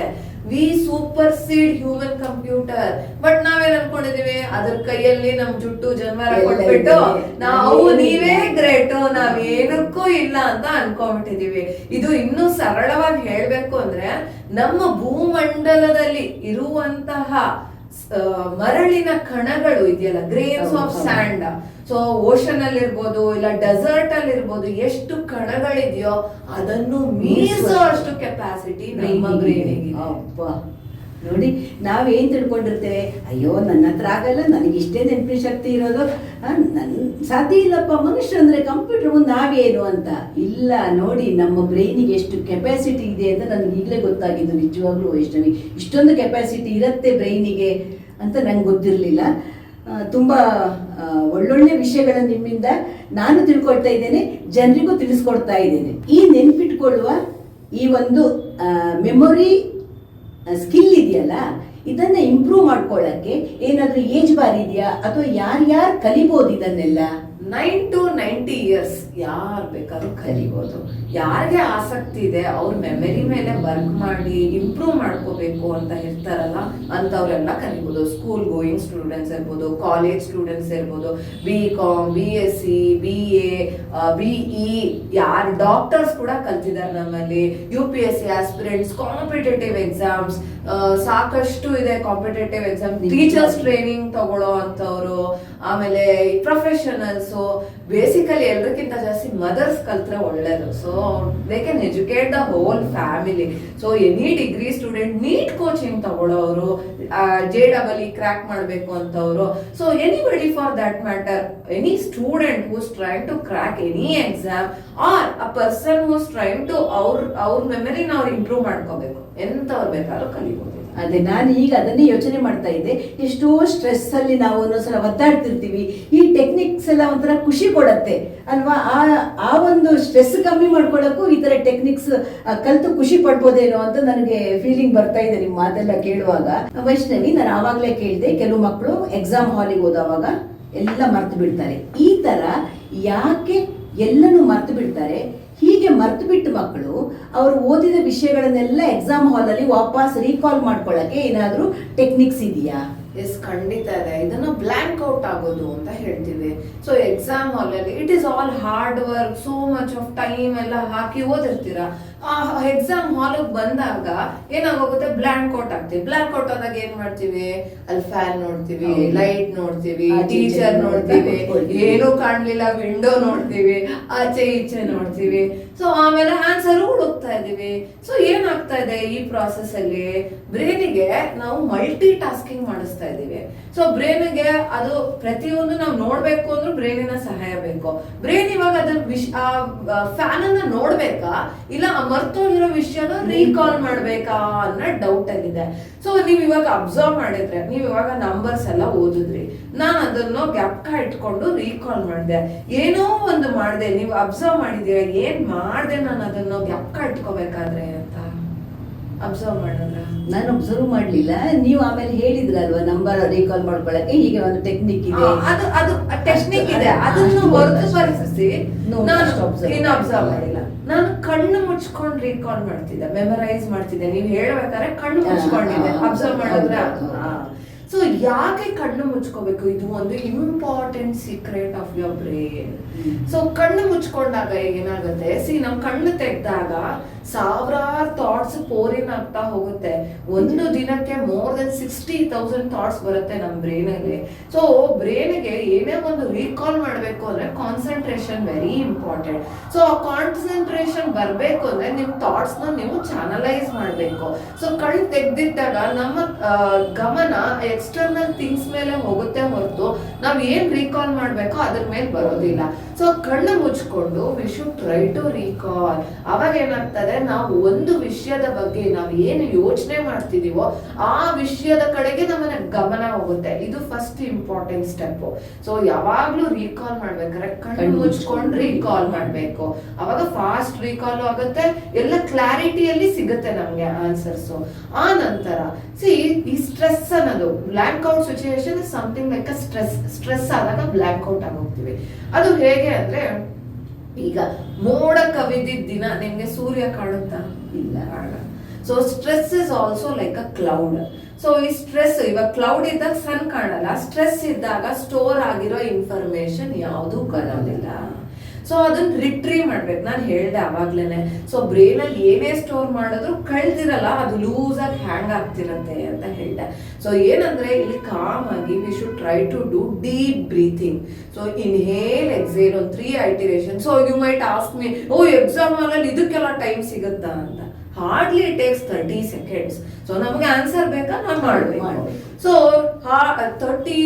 We supersede human computer. But ನಾವೇನ್ ಅನ್ಕೊಂಡಿದೀವಿ, ಅದ್ರ ಕೈಯಲ್ಲಿ ನಮ್ ಜುಟ್ಟು ಜನ್ಮರ ಕೊಟ್ಬಿಟ್ಟು ನಾವು ನೀವೇ ಗ್ರೇಟು, ನಾವ್ ಏನಕ್ಕೂ ಇಲ್ಲ ಅಂತ ಅನ್ಕೊಂಡ್ಬಿಟ್ಟಿದೀವಿ. ಇದು ಇನ್ನೂ ಸರಳವಾಗಿ ಹೇಳ್ಬೇಕು ಅಂದ್ರೆ, ನಮ್ಮ ಭೂಮಂಡಲದಲ್ಲಿ ಇರುವಂತಹ ಮರಳಿನ ಕಣಗಳು ಇದೆಯಲ್ಲ, grains of and, so ocean ಅಲ್ಲಿ ಇರ್ಬೋದು ಇಲ್ಲ ಡೆಸರ್ಟ್ ಅಲ್ಲಿ ಇರ್ಬೋದು, ಎಷ್ಟು ಕಣಗಳಿದೆಯೋ ಅದನ್ನು ಮೀರಿಸೋ ಅಷ್ಟು ಕೆಪಾಸಿಟಿ ನಮ್ಮ ಬ್ರೈನಿಗೆ. ನೋಡಿ, ನಾವೇನ್ ತಿಳ್ಕೊಂಡಿರ್ತೇವೆ, ಅಯ್ಯೋ ನನ್ನ ಹತ್ರ ಆಗಲ್ಲ, ನನಗೆ ಇಷ್ಟೇ ನೆನಪಿನ ಶಕ್ತಿ ಇರೋದು, ಸಾಧ್ಯ ಇಲ್ಲಪ್ಪ, ಮನುಷ್ಯ ಅಂದ್ರೆ ಕಂಪ್ಯೂಟರ್ ಮುಂದೆ ನಾವೇನು ಅಂತ. ಇಲ್ಲ ನೋಡಿ, ನಮ್ಮ ಬ್ರೈನಿಗೆ ಎಷ್ಟು ಕೆಪಾಸಿಟಿ ಇದೆ ಅಂತ ನನಗೆ ಈಗಲೇ ಗೊತ್ತಾಗಿದ್ದು. ನಿಜವಾಗ್ಲೂ ವೈಷ್ಣವಿ, ಇಷ್ಟೊಂದು ಕೆಪಾಸಿಟಿ ಇರುತ್ತೆ ಬ್ರೈನಿಗೆ ಅಂತ ನಂಗೆ ಗೊತ್ತಿರಲಿಲ್ಲ. ತುಂಬ ಒಳ್ಳೊಳ್ಳೆ ವಿಷಯಗಳನ್ನು ನಿಮ್ಮಿಂದ ನಾನು ತಿಳ್ಕೊಳ್ತಾ ಇದ್ದೇನೆ, ಜನರಿಗೂ ತಿಳಿಸ್ಕೊಡ್ತಾ ಇದ್ದೇನೆ. ಈ ನೆನ್ಪಿಟ್ಕೊಳ್ಳುವ ಈ ಒಂದು ಮೆಮೊರಿ ಸ್ಕಿಲ್ ಇದೆಯಲ್ಲ, ಇದನ್ನ ಇಂಪ್ರೂವ್ ಮಾಡ್ಕೊಳ್ಳಕ್ಕೆ ಏನಾದ್ರೂ ಏಜ್ ಬಾರ್ ಇದೆಯಾ, ಅಥವಾ ಯಾರ್ಯಾರು ಕಲಿಬಹುದು ಇದನ್ನೆಲ್ಲ? 9 to 90 ಇಯರ್ಸ್ ಯಾರು ಬೇಕಾದ್ರೂ ಕಲಿಬಹುದು. ಯಾರಿಗೆ ಆಸಕ್ತಿ ಇದೆ, ಅವ್ರ ಮೆಮರಿ ಮೇಲೆ ವರ್ಕ್ ಮಾಡಿ ಇಂಪ್ರೂವ್ ಮಾಡ್ಕೋಬೇಕು ಅಂತ ಇರ್ತಾರಲ್ಲ, ಅಂತವ್ರೆಲ್ಲ ಕಲಿಬಹುದು. ಸ್ಕೂಲ್ ಗೋಯಿಂಗ್ ಸ್ಟೂಡೆಂಟ್ಸ್ ಇರ್ಬೋದು, ಕಾಲೇಜ್ ಸ್ಟೂಡೆಂಟ್ಸ್ ಇರ್ಬೋದು, BCom, BSc, BA, BE, ಯಾರು ಡಾಕ್ಟರ್ಸ್ ಕೂಡ ಕಲ್ತಿದ್ದಾರೆ ನಮ್ಮಲ್ಲಿ. UPSC ಆಸ್ಪಿರೆಂಟ್ಸ್, ಕಾಂಪಿಟೇಟಿವ್ ಎಕ್ಸಾಮ್ಸ್ ಸಾಕಷ್ಟು ಇದೆ. ಕಾಂಪಿಟೇಟಿವ್ ಎಕ್ಸಾಮ್, ಟೀಚರ್ಸ್ ಟ್ರೈನಿಂಗ್ ತಗೊಳ್ಳೋ ಅಂತವ್ರು, ಆಮೇಲೆ ಪ್ರೊಫೆಷನಲ್ಸ್. ಬೇಸಿಕಲಿ ಎಲ್ರಿಗಿಂತ ಜಾಸ್ತಿ ಮದರ್ಸ್ ಕಲ್ತ್ರೆ ಒಳ್ಳೇದು. So they can educate the whole family. So any degree student, NEET coaching ತಗೊಳ್ಳೋರು, JEE ಕ್ರ್ಯಾಕ್ ಮಾಡಬೇಕು ಅಂತವ್ರು, so anybody for that matter, any student who's trying to crack any exam, or a person who's trying to ಅವ್ರ ಮೆಮರಿನ ಅವ್ರು improve ಮಾಡ್ಕೋಬೇಕು, ಎಂತವ್ರು ಬೇಕಾದ್ರೂ ಕಲಿಬಹುದು. ಅದೇ ನಾನು ಈಗ ಅದನ್ನೇ ಯೋಚನೆ ಮಾಡ್ತಾ ಇದ್ದೆ. ಎಷ್ಟೋ ಸ್ಟ್ರೆಸ್ ಅಲ್ಲಿ ನಾವು ಒಂದೊಂದ್ಸಲ ಒದ್ದಾಡ್ತಿರ್ತೀವಿ. ಈ ಟೆಕ್ನಿಕ್ಸ್ ಎಲ್ಲ ಒಂಥರ ಖುಷಿ ಕೊಡತ್ತೆ ಅಲ್ವಾ? ಆ ಒಂದು ಸ್ಟ್ರೆಸ್ ಕಮ್ಮಿ ಮಾಡ್ಕೊಳ್ಳೋಕ್ಕೂ ಈ ತರ ಟೆಕ್ನಿಕ್ಸ್ ಕಲ್ತು ಖುಷಿ ಪಡ್ಬೋದೇನೋ ಅಂತ ನನಗೆ ಫೀಲಿಂಗ್ ಬರ್ತಾ ಇದೆ ನಿಮ್ಮ ಮಾತೆಲ್ಲ ಕೇಳುವಾಗ. ವೈಷ್ಣವಿ, ನಾನು ಆವಾಗಲೇ ಕೇಳಿದೆ, ಕೆಲವು ಮಕ್ಕಳು ಎಕ್ಸಾಮ್ ಹಾಲಿಗೆ ಹೋದವಾಗ ಎಲ್ಲ ಮರ್ತು ಬಿಡ್ತಾರೆ. ಈ ತರ ಯಾಕೆ ಎಲ್ಲನೂ ಮರ್ತು ಬಿಡ್ತಾರೆ? ಹೀಗೆ ಮರ್ತು ಬಿಟ್ಟು ಮಕ್ಕಳು ಅವರು ಓದಿದ ವಿಷಯಗಳನ್ನೆಲ್ಲ ಎಕ್ಸಾಮ್ ಹಾಲ್ ಅಲ್ಲಿ ವಾಪಸ್ ರೀಕಾಲ್ ಮಾಡ್ಕೊಳ್ಳಕ್ಕೆ ಏನಾದ್ರೂ ಟೆಕ್ನಿಕ್ಸ್ ಇದೆಯಾ? ಎಸ್, ಖಂಡಿತ ಇದೆ. ಇದನ್ನ ಬ್ಲಾಂಕ್ ಔಟ್ ಆಗೋದು ಅಂತ ಹೇಳ್ತೀವಿ. ಸೊ ಎಕ್ಸಾಮ್ ಹಾಲ್ ಅಲ್ಲಿ it is all hard work, so much of time ಎಲ್ಲ ಹಾಕಿ ಓದಿರ್ತೀರಾ. ಆ ಎಕ್ಸಾಮ್ ಹಾಲ್ ಬಂದಾಗ ಏನಾಗೋಗುತ್ತೆ, ಬ್ಲಾಂಕ್ ಔಟ್ ಆಗ್ತೀವಿ. ಬ್ಲಾಂಕ್ ಔಟ್ ಆದಾಗ ಏನ್ ಮಾಡ್ತೀವಿ, ಅಲ್ಲಿ ಫ್ಯಾನ್ ನೋಡ್ತೀವಿ, ಲೈಟ್ ನೋಡ್ತೀವಿ, ಟೀಚರ್ ನೋಡ್ತೀವಿ, ಏನೂ ಕಾಣ್ಲಿಲ್ಲ, ವಿಂಡೋ ನೋಡ್ತೀವಿ, ಆಚೆ ಈಚೆ ನೋಡ್ತೀವಿ. ಸೊ ಆಮೇಲೆ ಆನ್ಸರ್ ಹುಡುಕ್ತಾ ಇದೀವಿ. ಸೊ ಏನಾಗ್ತಾ ಇದೆ ಈ ಪ್ರಾಸೆಸ್ ಅಲ್ಲಿ, ಬ್ರೈನಿಗೆ ನಾವು ಮಲ್ಟಿ ಟಾಸ್ಕಿಂಗ್ ಮಾಡಿಸ್ತಾ ಇದೀವಿ. ಸೊ ಬ್ರೈನ್ಗೆ ಅದು ಪ್ರತಿಯೊಂದು ನಾವು ನೋಡ್ಬೇಕು ಅಂದ್ರೆ ಬ್ರೈನಿನ ಸಹಾಯ ಬೇಕು. ಬ್ರೈನ್ ಇವಾಗ ಅದ್ರ ಫ್ಯಾನ್ ಅನ್ನ ನೋಡ್ಬೇಕಾ, ಇಲ್ಲ ಮರ್ತೋಗಿರೋ ವಿಷಯನ ರೀಕಾಲ್ ಮಾಡ್ಬೇಕಾ ಅನ್ನೋ ಡೌಟ್ ಆಗಿದೆ. ಸೊ ನೀವ್ ಇವಾಗ ಅಬ್ಸರ್ವ್ ಮಾಡಿದ್ರೆ, ನೀವ್ ಇವಾಗ ನಂಬರ್ಸ್ ಎಲ್ಲ ಓದಿದ್ರಿ, ನಾನು ಅದನ್ನು ಗ್ಯಾಪ್ಕ ಇಟ್ಕೊಂಡು ರೀಕಾಲ್ ಮಾಡಿದೆ, ಏನೋ ಒಂದು ಮಾಡಿದೆ. ನೀವು ಅಬ್ಸರ್ವ್ ಮಾಡಿದೀರಾ, ಏನ್ ಮಾಡಿದೆ ನಾನು ಅದನ್ನು ಗ್ಯಾಪ್ಕ ಇಟ್ಕೋಬೇಕಾದ್ರೆ ಅಂತ ಅಬ್ಸರ್ವ್ ಮಾಡಿದ್ರ? ನಾನು ಅಬ್ಸರ್ವ್ ಮಾಡ್ಲಿಲ್ಲ. ನೀವು ಆಮೇಲೆ ಹೇಳಿದ್ರಲ್ವಾ, ನಂಬರ್ ರೀಕಾಲ್ ಮಾಡ್ಕೊಳಕ್ಕೆ ಹೀಗೆ ಒಂದು ಟೆಕ್ನಿಕ್ ಇದೆ. ಅದು ಟೆಕ್ನಿಕ್ ಇದೆ, ಅದನ್ನು ಹೊರತುಪಡಿಸಿ ನಾನು ಅಬ್ಸರ್ವ್ ಮಾಡಿಲ್ಲ. ನಾನು ಕಣ್ಣು ಮುಚ್ಕೊಂಡು ರೀಕಾಲ್ ಮಾಡ್ತಿದ್ದೆ, ಮೆಮರೈಸ್ ಮಾಡ್ತಿದ್ದೆ. ನೀವು ಹೇಳ್ಬೇಕಾದ್ರೆ ಕಣ್ಣು ಮುಚ್ಕೊಂಡಿದ್ದೆ, ಅಬ್ಸರ್ವ್ ಮಾಡಿದ್ರೆ. ಸೊ ಯಾಕೆ ಕಣ್ಣು ಮುಚ್ಕೋಬೇಕು? ಇದು ಒಂದು important secret of your brain. So ಕಣ್ಣು ಮುಚ್ಕೊಂಡಾಗ ಏನಾಗುತ್ತೆ, ನಾವು ಕಣ್ಣು ತೆಗ್ದಾಗ ಸಾವಿರಾರು ಥಾಟ್ಸ್ ಪೋರಿನ್ ಆಗ್ತಾ ಹೋಗುತ್ತೆ. ಒಂದು ದಿನಕ್ಕೆ ಮೋರ್ ದೆನ್ 60,000 ಥಾಟ್ಸ್ ಬರುತ್ತೆ ನಮ್ಮ ಬ್ರೈನಲ್ಲಿ. ಸೊ ಬ್ರೈನ್ಗೆ ಏನೇ ಒಂದು ರೀಕಾಲ್ ಮಾಡಬೇಕು ಅಂದ್ರೆ ಕಾನ್ಸಂಟ್ರೇಷನ್ ವೆರಿ ಇಂಪಾರ್ಟೆಂಟ್. ಸೊ ಆ ಕಾನ್ಸಂಟ್ರೇಷನ್ ಬರಬೇಕು ಅಂದ್ರೆ ನಿಮ್ ಥಾಟ್ಸ್ ನ ನೀವು ಚಾನಲೈಸ್ ಮಾಡಬೇಕು. ಸೊ ಕಣ್ಣು ತೆಗ್ದಿದ್ದಾಗ ನಮ್ಮ ಗಮನ ಎಕ್ಸ್ಟರ್ನಲ್ ಥಿಂಗ್ಸ್ ಮೇಲೆ ಹೋಗುತ್ತೆ ಹೊರತು ನಾವ್ ಏನ್ ರೀಕಾಲ್ ಮಾಡ್ಬೇಕೋ ಅದ್ರ ಮೇಲೆ ಬರೋದಿಲ್ಲ. ಸೊ ಕಣ್ಣು ಮುಚ್ಕೊಂಡು we should try to recall. ಅವಾಗ ಏನಾಗ್ತದೆ, ನಾವು ಒಂದು ವಿಷಯದ ಬಗ್ಗೆ ನಾವು ಏನು ಯೋಚನೆ ಮಾಡ್ತಿದೀವೋ ಆ ವಿಷಯದ ಕಡೆಗೆ ನಮ್ಮನ್ನ ಗಮನ ಹೋಗುತ್ತೆ. ಇದು ಫಸ್ಟ್ ಇಂಪಾರ್ಟೆಂಟ್ ಸ್ಟೆಪ್. ಸೊ ಯಾವಾಗ್ಲೂ ರೀಕಾಲ್ ಮಾಡ್ಬೇಕಾದ್ರೆ ಕಣ್ಣು ಮುಚ್ಕೊಂಡು ರೀಕಾಲ್ ಮಾಡ್ಬೇಕು. ಅವಾಗ ಫಾಸ್ಟ್ ರೀಕಾಲ್ ಆಗುತ್ತೆ, ಎಲ್ಲ ಕ್ಲಾರಿಟಿಯಲ್ಲಿ ಸಿಗುತ್ತೆ ನಮ್ಗೆ ಆನ್ಸರ್ಸ್. ಆ ನಂತರ ಈ ಸ್ಟ್ರೆಸ್ ಅನ್ನೋದು blank out situation is something like a stress ಆದಾಗ ಬ್ಲಾಂಕ್ ಔಟ್ ಆಗೋಗ್ತೀವಿ. ಅದು ಹೇಗೆ ಅಂದ್ರೆ, ಈಗ ಮೋಡ ಕವಿದಿದ್ದ ದಿನ ನಿಮ್ಗೆ ಸೂರ್ಯ ಕಾಣುತ್ತಾ? ಇಲ್ಲ, so stress is also like a cloud. So ಈ ಸ್ಟ್ರೆಸ್, ಇವಾಗ ಕ್ಲೌಡ್ ಇದ್ದಾಗ ಸನ್ ಕಾಣಲ್ಲ, ಸ್ಟ್ರೆಸ್ ಇದ್ದಾಗ ಸ್ಟೋರ್ ಆಗಿರೋ ಇನ್ಫಾರ್ಮೇಶನ್ ಯಾವುದು ಕಾಣೋದಿಲ್ಲ. ಸೊ ಅದನ್ನ ರಿಟ್ರೀವ್ ಮಾಡ್ಬೇಕು. ನಾನು ಹೇಳ್ದೆ ಅವಾಗ್ಲೇನೆ, ಸೊ ಬ್ರೈನ್ ಅಲ್ಲಿ ಏನೇ ಸ್ಟೋರ್ ಮಾಡಿದ್ರು ಕಳ್ದಿರಲ್ಲ, ಅದು ಲೂಸ್ ಆಗಿ ಹ್ಯಾಂಗ್ ಆಗ್ತಿರತ್ತೆ ಅಂತ ಹೇಳ್ದೆ. ಸೊ ಏನಂದ್ರೆ ಇಲ್ಲಿ ಕಾಮ್ ಆಗಿ we should try to do deep breathing. So inhale exhale ಒಂದು 3 iteration. So you might ask me, oh exam ಅಲ್ಲಿ ಇದಕ್ಕೆಲ್ಲ ಟೈಮ್ ಸಿಗುತ್ತಾ ಅಂತ. Hardly it takes 30 seconds. So ನಮಗೆ ಆನ್ಸರ್ ಬೇಕಾ, ನಾವು ಮಾಡ್ಬೇಕು. ಸೊ 30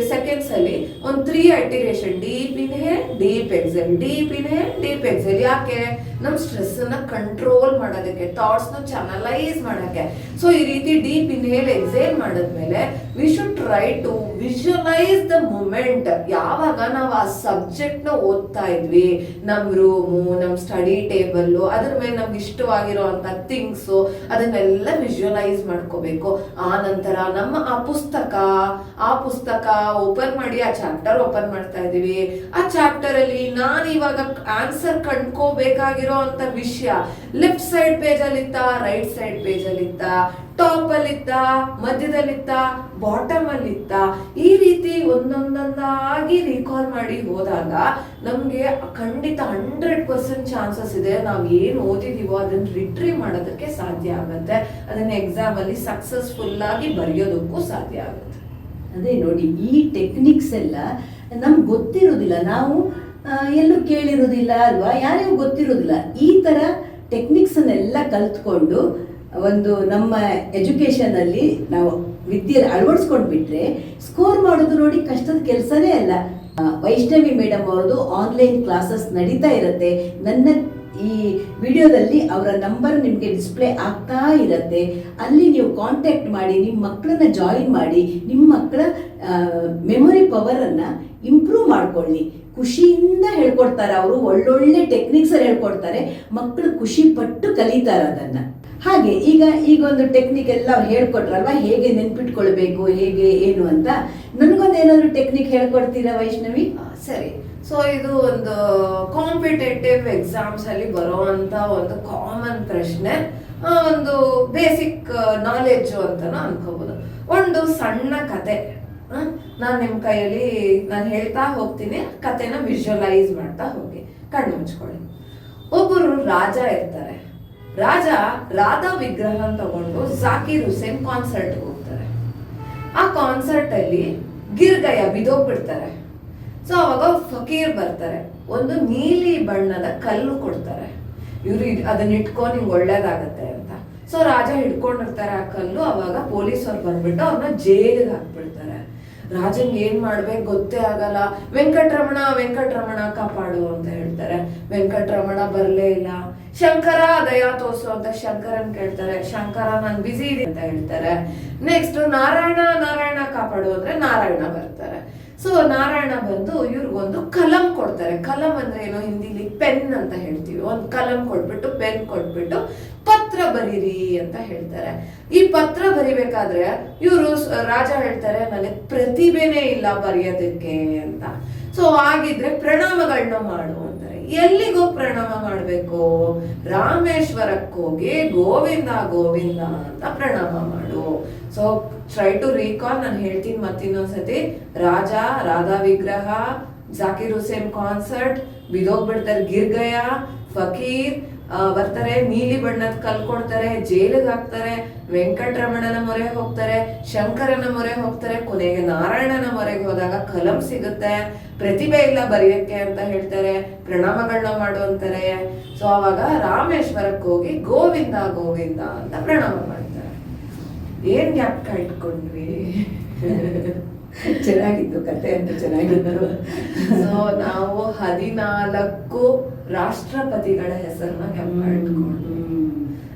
seconds ಅಲ್ಲಿ ಒಂದು 3 iteration, deep inhale, deep exhale, deep inhale, deep exhale. ಯಾಕೆ? ನಮ್ ಸ್ಟ್ರೆಸ್ ಅನ್ನ ಕಂಟ್ರೋಲ್ ಮಾಡೋದಕ್ಕೆ, ಥಾಟ್ಸ್ ನ ಚಾನಲೈಸ್ ಮಾಡಕ್ಕೆ. ಸೊ ಈ ರೀತಿ ಡೀಪ್ ಇನ್ಹೇಲ್ ಎಕ್ಸೇಲ್ ಮಾಡಿದ್ಮೇಲೆ we should try to visualise the moment. ಯಾವಾಗ ನಾವು ಆ ಸಬ್ಜೆಕ್ಟ್ ನ ಓದ್ತಾ ಇದ್ವಿ, ನಮ್ ರೂಮು, ನಮ್ ಸ್ಟಡಿ ಟೇಬಲ್, ಅದ್ರ ಮೇಲೆ ನಮ್ಗೆ ಇಷ್ಟವಾಗಿರೋ ಅಂತ ಥಿಂಗ್ಸ್, ಅದನ್ನೆಲ್ಲ ವಿಜುವಲೈಸ್ ಮಾಡ್ಕೋಬೇಕು. ಆ ನಂತರ ನಮ್ಮ ಆ ಪುಸ್ತಕ ಓಪನ್ ಮಾಡಿ ಆ ಚಾಪ್ಟರ್ ಓಪನ್ ಮಾಡ್ತಾ ಇದೀವಿ. ಆ ಚಾಪ್ಟರ್ ಅಲ್ಲಿ ನಾನು ಇವಾಗ ಆನ್ಸರ್ ಕಂಡ್ಕೋಬೇಕಾಗಿರೋ ಅಂತ ವಿಷಯ ಲೆಫ್ಟ್ ಸೈಡ್ ಪೇಜ್ ಅಲ್ಲಿ ಇತ್ತ, ರೈಟ್ ಸೈಡ್ ಪೇಜ್ ಅಲ್ಲಿ ಇತ್ತ, ಟಾಪ್ ಅಲ್ಲಿ ಇತ್ತ, ಮಧ್ಯದಲ್ಲಿತ್ತ, ಬಾಟಮ್ ಅಲ್ಲಿ ಇತ್ತ, ಈ ರೀತಿ ಒಂದೊಂದಾಗಿ ರೀಕಾಲ್ ಮಾಡಿ ಹೋದಾಗ ನಮ್ಗೆ ಖಂಡಿತ 100% ಚಾನ್ಸಸ್ ಇದೆ ನಾವು ಏನ್ ಓದಿದೀವೋ ಅದನ್ನ ರಿಟ್ರೀವ್ ಮಾಡೋದಕ್ಕೆ ಸಾಧ್ಯ ಆಗುತ್ತೆ. ಅದನ್ನ ಎಕ್ಸಾಮ್ ಅಲ್ಲಿ ಸಕ್ಸಸ್ಫುಲ್ ಆಗಿ ಬರೆಯೋದಕ್ಕೂ ಸಾಧ್ಯ ಆಗುತ್ತೆ. ಅದೇ ನೋಡಿ, ಈ ಟೆಕ್ನಿಕ್ಸ್ ಎಲ್ಲ ನಮ್ಗೆ ಗೊತ್ತಿರೋದಿಲ್ಲ, ನಾವು ಎಲ್ಲೂ ಕೇಳಿರೋದಿಲ್ಲ ಅಲ್ವಾ, ಯಾರಿಗೂ ಗೊತ್ತಿರೋದಿಲ್ಲ. ಈ ತರ ಟೆಕ್ನಿಕ್ಸ್ ಅನ್ನೆಲ್ಲ ಕಲ್ತ್ಕೊಂಡು ಒಂದು ನಮ್ಮ ಎಜುಕೇಶನ್ ಅಲ್ಲಿ ನಾವು ವಿದ್ಯೆ ಅಳವಡಿಸ್ಕೊಂಡು ಬಿಟ್ರೆ ಸ್ಕೋರ್ ಮಾಡೋದು ನೋಡಿ ಕಷ್ಟದ ಕೆಲಸನೇ ಅಲ್ಲ. ವೈಷ್ಣವಿ ಮೇಡಮ್ ಅವ್ರದ್ದು ಆನ್ಲೈನ್ ಕ್ಲಾಸಸ್ ನಡೀತಾ ಇರುತ್ತೆ. ನನ್ನ ಈ ವಿಡಿಯೋದಲ್ಲಿ ಅವರ ನಂಬರ್ ನಿಮಗೆ ಡಿಸ್ಪ್ಲೇ ಆಗ್ತಾ ಇರುತ್ತೆ. ಅಲ್ಲಿ ನೀವು ಕಾಂಟ್ಯಾಕ್ಟ್ ಮಾಡಿ ನಿಮ್ಮ ಮಕ್ಕಳನ್ನ ಜಾಯಿನ್ ಮಾಡಿ, ನಿಮ್ಮ ಮಕ್ಕಳ ಮೆಮೊರಿ ಪವರನ್ನು ಇಂಪ್ರೂವ್ ಮಾಡ್ಕೊಳ್ಳಿ. ಖುಷಿಯಿಂದ ಹೇಳ್ಕೊಡ್ತಾರೆ ಅವರು, ಒಳ್ಳೊಳ್ಳೆ ಟೆಕ್ನಿಕ್ಸ್ ಹೇಳ್ಕೊಡ್ತಾರೆ. ಮಕ್ಕಳು ಖುಷಿ ಪಟ್ಟು ಕಲಿತಾರೆ ಅದನ್ನು. ಹಾಗೆ ಈಗ ಒಂದು ಟೆಕ್ನಿಕ್ ಎಲ್ಲ ಹೇಳ್ಕೊಟ್ರಲ್ವಾ, ಹೇಗೆ ನೆನ್ಪಿಟ್ಕೊಳ್ಬೇಕು, ಹೇಗೆ ಏನು ಅಂತ. ನನಗೊಂದು ಏನಾದ್ರು ಟೆಕ್ನಿಕ್ ಹೇಳ್ಕೊಡ್ತೀರಾ ವೈಷ್ಣವಿ? ಸರಿ. ಸೊ ಇದು ಒಂದು ಕಾಂಪಿಟೇಟಿವ್ ಎಕ್ಸಾಮ್ಸ್ ಅಲ್ಲಿ ಬರುವಂತ ಒಂದು ಕಾಮನ್ ಪ್ರಶ್ನೆ, ಒಂದು ಬೇಸಿಕ್ ನಾಲೆಡ್ಜ್ ಅಂತಾನು ಅನ್ಕೋಬಹುದು. ಒಂದು ಸಣ್ಣ ಕತೆ ನಾನು ನಿಮ್ ಕೈಯಲ್ಲಿ ನಾನು ಹೇಳ್ತಾ ಹೋಗ್ತೀನಿ, ಕತೆನ ವಿಜುವಲೈಸ್ ಮಾಡ್ತಾ ಹೋಗಿ. ಕಣ್ಣು ಮುಚ್ಕೊಳ್ಳಿ. ಒಬ್ಬರು ರಾಜ ಇರ್ತಾರೆ. ರಾಜ ರಾಧಾ ವಿಗ್ರಹ ತಗೊಂಡು ಜಾಕಿರ್ ಹುಸೇನ್ ಕಾನ್ಸರ್ಟ್ ಹೋಗ್ತಾರೆ. ಆ ಕಾನ್ಸರ್ಟ್ ಅಲ್ಲಿ ಗಿರ್ಗಯ ಬಿದೋಗ್ಬಿಡ್ತಾರೆ. ಸೊ ಅವಾಗ ಫಕೀರ್ ಬರ್ತಾರೆ, ಒಂದು ನೀಲಿ ಬಣ್ಣದ ಕಲ್ಲು ಕೊಡ್ತಾರೆ. ಇವ್ರು ಅದನ್ನ ಇಟ್ಕೊಂಡು ನಿಂಗೆ ಒಳ್ಳೇದಾಗತ್ತೆ ಅಂತ. ಸೊ ರಾಜ ಹಿಡ್ಕೊಂಡಿರ್ತಾರೆ ಆ ಕಲ್ಲು. ಅವಾಗ ಪೊಲೀಸವ್ರು ಬಂದ್ಬಿಟ್ಟು ಅವ್ರನ್ನ ಜೈಲಿಗೆ ಹಾಕ್ಬಿಡ್ತಾರೆ. ರಾಜಂಗೆ ಏನ್ ಮಾಡ್ಬೇಕು ಗೊತ್ತೇ ಆಗಲ್ಲ. ವೆಂಕಟರಮಣ ಕಾಪಾಡು ಅಂತ ಹೇಳ್ತಾರೆ. ವೆಂಕಟರಮಣ ಬರ್ಲೇ ಇಲ್ಲ. ಶಂಕರ ದಯಾ ತೋರ್ಸು ಅಂತ ಶಂಕರನ್ ಕೇಳ್ತಾರೆ. ಶಂಕರ ನಾನ್ ಬಿಸಿ ಇದೆ ಅಂತ ಹೇಳ್ತಾರೆ. ನೆಕ್ಸ್ಟ್ ನಾರಾಯಣ ಕಾಪಾಡು ಅಂದ್ರೆ ನಾರಾಯಣ ಬರ್ತಾರೆ. ಸೊ ನಾರಾಯಣ ಬಂದು ಇವ್ರಿಗೊಂದು ಕಲಂ ಕೊಡ್ತಾರೆ. ಕಲಂ ಅಂದ್ರೆ ಏನೋ ಹಿಂದಿಲಿ ಪೆನ್ ಅಂತ ಹೇಳ್ತೀವಿ. ಒಂದು ಕಲಂ ಕೊಟ್ಬಿಟ್ಟು ಪೆನ್ ಕೊಟ್ಬಿಟ್ಟು ಪತ್ರ ಬರೀರಿ ಅಂತ ಹೇಳ್ತಾರೆ. ಈ ಪತ್ರ ಬರಿಬೇಕಾದ್ರೆ ಇವರು ರಾಜ ಹೇಳ್ತಾರೆ, ನನಗೆ ಪ್ರತಿಭೆನೇ ಇಲ್ಲ ಬರೆಯೋದಕ್ಕೆ ಅಂತ. ಸೊ ಆಗಿದ್ರೆ ಪ್ರಣಾಮಗಳನ್ನ ಮಾಡು ಅಂತಾರೆ. ಎಲ್ಲಿಗೋ ಪ್ರಣಾಮ ಮಾಡ್ಬೇಕು? ರಾಮೇಶ್ವರಕ್ಕೆ ಹೋಗಿ ಗೋವಿಂದ ಗೋವಿಂದ ಅಂತ ಪ್ರಣಾಮ ಮಾಡು. So try to recall. ನಾನು ಹೇಳ್ತೀನಿ ಮತ್ತಿನ್ನೊಂದ್ಸತಿ. ರಾಜ, ರಾಧಾ ವಿಗ್ರಹ, ಜಾಕಿರ್ ಹುಸೇನ್ ಕಾನ್ಸರ್ಟ್, ಬಿದೋಗ್ಬಿಡ್ತಾರೆ ಗಿರ್ಗಯ, ಫಕೀರ್ ಬರ್ತಾರೆ, ನೀಲಿ ಬಣ್ಣದ ಕಲ್ಕೊಡ್ತಾರೆ, ಜೈಲಿಗೆ ಹಾಕ್ತಾರೆ, ವೆಂಕಟರಮಣನ ಮೊರೆ ಹೋಗ್ತಾರೆ, ಶಂಕರನ ಮೊರೆ ಹೋಗ್ತಾರೆ, ಕೊನೆಗೆ ನಾರಾಯಣನ ಮೊರೆಗೆ ಹೋದಾಗ ಕಲಂ ಸಿಗುತ್ತೆ. ಪ್ರತಿಭೆ ಇಲ್ಲ ಬರೆಯಕ್ಕೆ ಅಂತ ಹೇಳ್ತಾರೆ, ಪ್ರಣಾಮಗಳನ್ನ ಮಾಡು ಅಂತಾರೆ. ಸೊ ಅವಾಗ ರಾಮೇಶ್ವರಕ್ಕೆ ಹೋಗಿ ಗೋವಿಂದ ಗೋವಿಂದ ಅಂತ ಪ್ರಣಾಮ ಮಾಡ್ತಾರೆ. ಏನ್ ಜ್ಞಾಪಕ ಇಟ್ಕೊಂಡ್ವಿ? ಚೆನ್ನಾಗಿತ್ತು, ಕತೆ ಅಂತ ಚೆನ್ನಾಗಿತ್ತು. ಸೊ ನಾವು 14 ರಾಷ್ಟ್ರಪತಿಗಳ ಹೆಸರನ್ನ ಜ್ಞಾಪಕ ಇಟ್ಕೊಂಡ್ವಿ.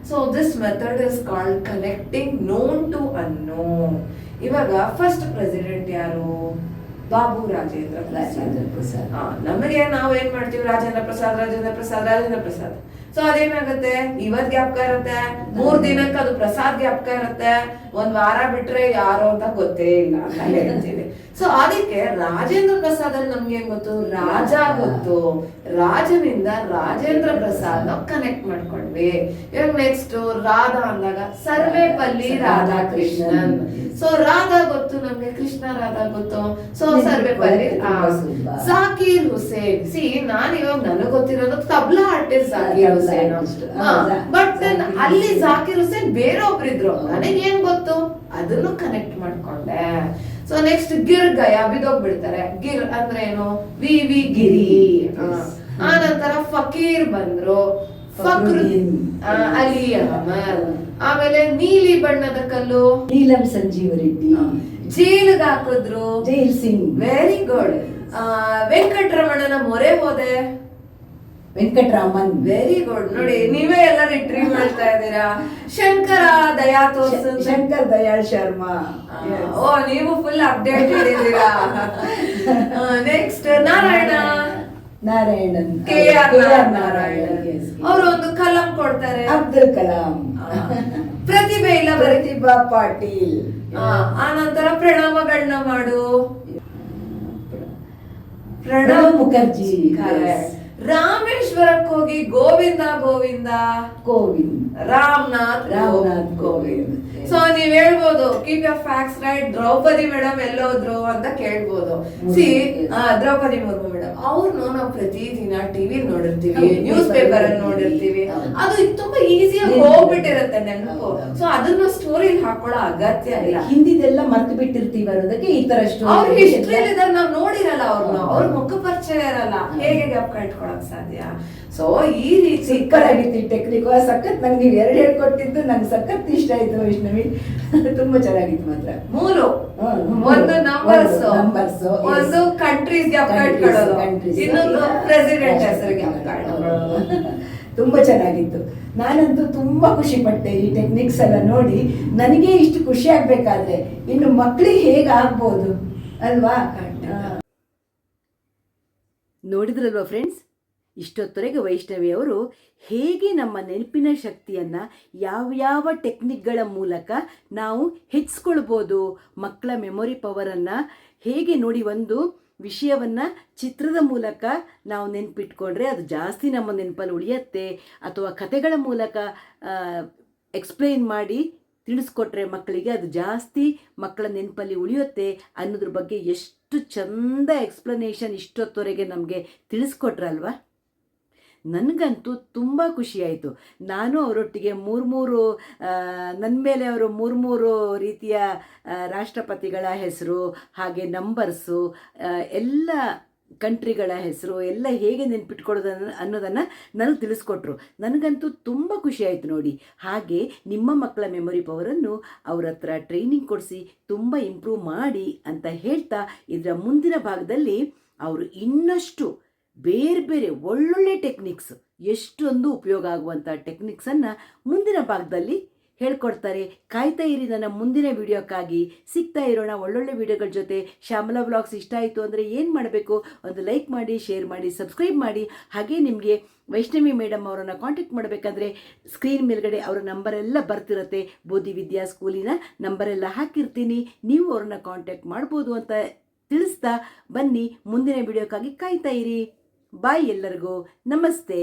So this method is called connecting known to unknown. ಇವಾಗ ಫಸ್ಟ್ ಪ್ರೆಸಿಡೆಂಟ್ ಯಾರು? ಬಾಬು ರಾಜೇಂದ್ರ ಪ್ರಸಾದ್. ನಮಗೆ ನಾವು ಏನ್ ಮಾಡ್ತೀವಿ? ರಾಜೇಂದ್ರ ಪ್ರಸಾದ್. ಸೊ ಅದೇನಾಗುತ್ತೆ, ಇವತ್ ಜ್ಞಾಪಕ ಇರುತ್ತೆ, 3 ದಿನಕ್ಕೆ ಅದು ಪ್ರಸಾದ್ ಜ್ಞಾಪಕ ಇರುತ್ತೆ, 1 ವಾರ ಬಿಟ್ರೆ ಯಾರೋ ಅಂತ ಗೊತ್ತೇ ಇಲ್ಲ ಅಂತ ಹೇಳ್ತೀವಿ. ಸೊ ಅದಕ್ಕೆ ರಾಜೇಂದ್ರ ಪ್ರಸಾದ್ ಅಲ್ಲಿ ನಮ್ಗೆ ಏನ್ ಗೊತ್ತು, ರಾಜ ಗೊತ್ತು, ರಾಜನಿಂದ ರಾಜೇಂದ್ರ ಪ್ರಸಾದ್ ನಾವು ಕನೆಕ್ಟ್ ಮಾಡ್ಕೊಂಡ್ವಿ. ಇವಾಗ ನೆಕ್ಸ್ಟ್ ರಾಧಾ ಅಂದಾಗ ಸರ್ವೇಪಲ್ಲಿ ರಾಧಾಕೃಷ್ಣನ್. ಸೊ ರಾಧಾ ಗೊತ್ತು ನಮ್ಗೆ, ಕೃಷ್ಣ ರಾಧಾ ಗೊತ್ತು, so Sarvepalli. Zakir Hussain, C non ಇವಾಗ ನನಗ್ ಗೊತ್ತಿರೋದು ತಬ್ಲಾ ಆರ್ಟಿಸ್ಟ್ ಜಾಕೀರ್ ಹುಸೇನ್, ಬಟ್ ಅಲ್ಲಿ ಜಾಕೀರ್ ಹುಸೇನ್ ಬೇರೆ ಒಬ್ರಿದ್ರು, ನನಗೇನ್ ಗೊತ್ತು ಅದನ್ನು ಕನೆಕ್ಟ್ ಮಾಡ್ಕೊಂಡೆ. ಸೊ ನೆಕ್ಸ್ಟ್ ಗಿರ್ ಗಯಾ ಬಿದೋಗ್ಬಿಡ್ತಾರೆ. ಗಿರ್ ಅಂದ್ರೆ ಏನು, ವಿ ಗಿರಿ. ಆ ನಂತರ ಫಕೀರ್ ಬಂದ್ರು, ಅಲಿ ಅಹಮದ್. ಆಮೇಲೆ ನೀಲಿ ಬಣ್ಣದ ಕಲ್ಲು, ನೀಲಂ ಸಂಜೀವ ರೆಡ್ಡಿ. ಜೈಲ್ಗೆ ಹಾಕಿದ್ರು, ಜೈಲ್ ಸಿಂಗ್. Very good. ವೆಂಕಟರಮಣನ ಮೊರೆ ಹೋದೆ, ವೆಂಕಟರಾಮನ್. Very good. ನೋಡಿ ನೀವೇ ಎಲ್ಲ ರಿಟ್ರೀವ್ ಮಾಡ್ತಾ ಇದ್ದೀರಾ. ಶಂಕರ ದಯಾ ತೋರ್ಸು, ಶಂಕರ್ ದಯಾಳ್ ಶರ್ಮಾ. ಓ ನೀವು ಫುಲ್ ಅಪ್ಡೇಟ್ ಇದ್ದೀರಾ. Next Narayanan, K R Narayanan. ಅವರು ಒಂದು ಕಲಂ ಕೊಡ್ತಾರೆ, ಅಬ್ದುಲ್ ಕಲಾಂ. ಪ್ರತಿಭೆ ಇಲ್ಲ, ಪ್ರತಿಭಾ ಪಾಟೀಲ್. ಆ ನಂತರ ಪ್ರಣಾಮಗಳನ್ನ ಮಾಡು, ಪ್ರಣವ್ ಮುಖರ್ಜಿ. ರಾಮೇಶ್ವರಕ್ಕೆ ಹೋಗಿ ಗೋವಿಂದ ಗೋವಿಂದ ಕೋವಿಂದ್. ರಾಮನಾಥ್ ಕೋವಿಂದ್. ಸೊ ನೀವ್ ಹೇಳ್ಬೋದು, keep your facts right, Draupadi madam ಎಲ್ಲೋದ್ರು ಅಂತ ಕೇಳ್ಬೋದು. ಸಿ ದ್ರೌಪದಿ ಮುರ್ಮು ಮೇಡಮ್ ಅವ್ರನ್ನು ನಾವು ಪ್ರತಿದಿನ ಟಿವಿ ನೋಡಿರ್ತೀವಿ, ನ್ಯೂಸ್ ಪೇಪರ್ ಅಲ್ಲಿ ನೋಡಿರ್ತೀವಿ, ಅದು ತುಂಬಾ ಈಸಿಯಾಗಿ ಹೋಗ್ಬಿಟ್ಟಿರತ್ತೆ ನೆನಪು. ಸೊ ಅದನ್ನ ಸ್ಟೋರಿ ಹಾಕೊಳ್ಳೋ ಅಗತ್ಯ ಇಲ್ಲ, ಹಿಂದಿದೆಲ್ಲ ಮರ್ತು ಬಿಟ್ಟಿರ್ತೀವಿ ಅನ್ನೋದಕ್ಕೆ ಈ ತರ ಅವ್ರ ಹಿಸ್ಟ್ರಿಯಲ್ಲಿ ಇದ್ದಾರೆ, ನಾವ್ ನೋಡಿರಲ್ಲ ಅವ್ರನ್ನ, ಅವ್ರ ಮುಖ ಪರಿಚಯ ಇರಲ್ಲ, ಹೇಗೆ ಜ್ಞಾಪಕ ಇಟ್ಕೊಳಕ್ ಸಾಧ್ಯ. ಸೊ ಈ ರೀತಿ ಸೂಪರ್ ಆಗಿತ್ತು ಈ ಟೆಕ್ನಿಕ್, ಸಖತ್. ನಂಗೆ ನೀವು 2 ಹೇಳ್ಕೊಟ್ಟಿದ್ದು ನಂಗೆ ಸಖತ್ ಇಷ್ಟ ಆಯ್ತು ವೈಷ್ಣವಿ, ತುಂಬಾ ಚೆನ್ನಾಗಿತ್ತು ಮಾತ್ರ. 3 ಒಂದು ನಂಬರ್ಸ್, ಒಂದು ಕಂಟ್ರೀಸ್ ಜ್ಞಾಪಕ ಇಟ್ಕೊಳ್ಳೋದು, ಇನ್ನೊಂದು ಪ್ರೆಸಿಡೆಂಟ್ ಹೆಸರು ಜ್ಞಾಪಕ ಇಟ್ಕೊಳ್ಳೋದು. ತುಂಬಾ ಚೆನ್ನಾಗಿತ್ತು. ನಾನಂತೂ ತುಂಬಾ ಖುಷಿ ಪಟ್ಟೆ ಈ ಟೆಕ್ನಿಕ್ಸ್ ಎಲ್ಲ ನೋಡಿ. ನನಗೆ ಇಷ್ಟು ಖುಷಿ ಆಗ್ಬೇಕಾದ್ರೆ ಇನ್ನು ಮಕ್ಕಳಿಗೆ ಹೇಗೆ ಆಗ್ಬೋದು ಅಲ್ವಾ? ನೋಡಿದ್ರಲ್ವಾ ಫ್ರೆಂಡ್ಸ್, ಇಷ್ಟೊತ್ತರೆಗೆ ವೈಷ್ಣವಿ ಅವರು ಹೇಗೆ ನಮ್ಮ ನೆನಪಿನ ಶಕ್ತಿಯನ್ನು ಯಾವ್ಯಾವ ಟೆಕ್ನಿಕ್ಗಳ ಮೂಲಕ ನಾವು ಹೆಚ್ಚಿಸ್ಕೊಳ್ಬೋದು, ಮಕ್ಕಳ ಮೆಮೊರಿ ಪವರನ್ನು ಹೇಗೆ ನೋಡಿ, ಒಂದು ವಿಷಯವನ್ನು ಚಿತ್ರದ ಮೂಲಕ ನಾವು ನೆನಪಿಟ್ಕೊಂಡ್ರೆ ಅದು ಜಾಸ್ತಿ ನಮ್ಮ ನೆನಪಲ್ಲಿ ಉಳಿಯುತ್ತೆ, ಅಥವಾ ಕಥೆಗಳ ಮೂಲಕ ಎಕ್ಸ್ಪ್ಲೈನ್ ಮಾಡಿ ತಿಳಿಸ್ಕೊಟ್ರೆ ಮಕ್ಕಳಿಗೆ ಅದು ಜಾಸ್ತಿ ಮಕ್ಕಳ ನೆನಪಲ್ಲಿ ಉಳಿಯುತ್ತೆ ಅನ್ನೋದ್ರ ಬಗ್ಗೆ ಎಷ್ಟು ಚಂದ ಎಕ್ಸ್ಪ್ಲನೇಷನ್ ಇಷ್ಟೊತ್ತವರೆಗೆ ನಮಗೆ ತಿಳಿಸ್ಕೊಟ್ರಲ್ವ. ನನಗಂತೂ ತುಂಬ ಖುಷಿಯಾಯಿತು. ನಾನು ಅವರೊಟ್ಟಿಗೆ 3 ನನ್ನ ಮೇಲೆ ಅವರು 3 ರೀತಿಯ ರಾಷ್ಟ್ರಪತಿಗಳ ಹೆಸರು, ಹಾಗೆ ನಂಬರ್ಸು, ಎಲ್ಲ ಕಂಟ್ರಿಗಳ ಹೆಸರು ಎಲ್ಲ ಹೇಗೆ ನೆನ್ಪಿಟ್ಕೊಳ್ಳೋದು ಅನ್ನೋದನ್ನು ನನಗೆ ತಿಳಿಸ್ಕೊಟ್ರು. ನನಗಂತೂ ತುಂಬ ಖುಷಿಯಾಯಿತು ನೋಡಿ. ಹಾಗೆ ನಿಮ್ಮ ಮಕ್ಕಳ ಮೆಮೊರಿ ಪವರನ್ನು ಅವ್ರ ಹತ್ರ ಟ್ರೈನಿಂಗ್ ಕೊಡಿಸಿ ತುಂಬ ಇಂಪ್ರೂವ್ ಮಾಡಿ ಅಂತ ಹೇಳ್ತಾ, ಇದರ ಮುಂದಿನ ಭಾಗದಲ್ಲಿ ಅವರು ಇನ್ನಷ್ಟು ಬೇರೆ ಬೇರೆ ಒಳ್ಳೊಳ್ಳೆ ಟೆಕ್ನಿಕ್ಸ್, ಎಷ್ಟೊಂದು ಉಪಯೋಗ ಆಗುವಂಥ ಟೆಕ್ನಿಕ್ಸನ್ನು ಮುಂದಿನ ಭಾಗದಲ್ಲಿ ಹೇಳ್ಕೊಡ್ತಾರೆ. ಕಾಯ್ತಾ ಇರಿ ನನ್ನ ಮುಂದಿನ ವಿಡಿಯೋಕ್ಕಾಗಿ. ಸಿಗ್ತಾ ಇರೋಣ ಒಳ್ಳೊಳ್ಳೆ ವಿಡಿಯೋಗಳ ಜೊತೆ. ಶ್ಯಾಮಲಾ ವ್ಲಾಗ್ಸ್ ಇಷ್ಟ ಆಯಿತು ಅಂದರೆ ಏನು ಮಾಡಬೇಕು, ಒಂದು ಲೈಕ್ ಮಾಡಿ, ಶೇರ್ ಮಾಡಿ, ಸಬ್ಸ್ಕ್ರೈಬ್ ಮಾಡಿ. ಹಾಗೆ ನಿಮಗೆ ವೈಷ್ಣವಿ ಮೇಡಮ್ ಅವರನ್ನು ಕಾಂಟ್ಯಾಕ್ಟ್ ಮಾಡಬೇಕಂದ್ರೆ ಸ್ಕ್ರೀನ್ ಮೇಲ್ಗಡೆ ಅವರ ನಂಬರೆಲ್ಲ ಬರ್ತಿರುತ್ತೆ, ಬೋಧಿ ವಿದ್ಯಾ ಸ್ಕೂಲಿನ ನಂಬರೆಲ್ಲ ಹಾಕಿರ್ತೀನಿ, ನೀವು ಅವ್ರನ್ನ ಕಾಂಟ್ಯಾಕ್ಟ್ ಮಾಡ್ಬೋದು ಅಂತ ತಿಳಿಸ್ತಾ ಬನ್ನಿ. ಮುಂದಿನ ವಿಡಿಯೋಕ್ಕಾಗಿ ಕಾಯ್ತಾ ಇರಿ. ಬಾಯ್ ಎಲ್ಲರಿಗೂ, ನಮಸ್ತೆ.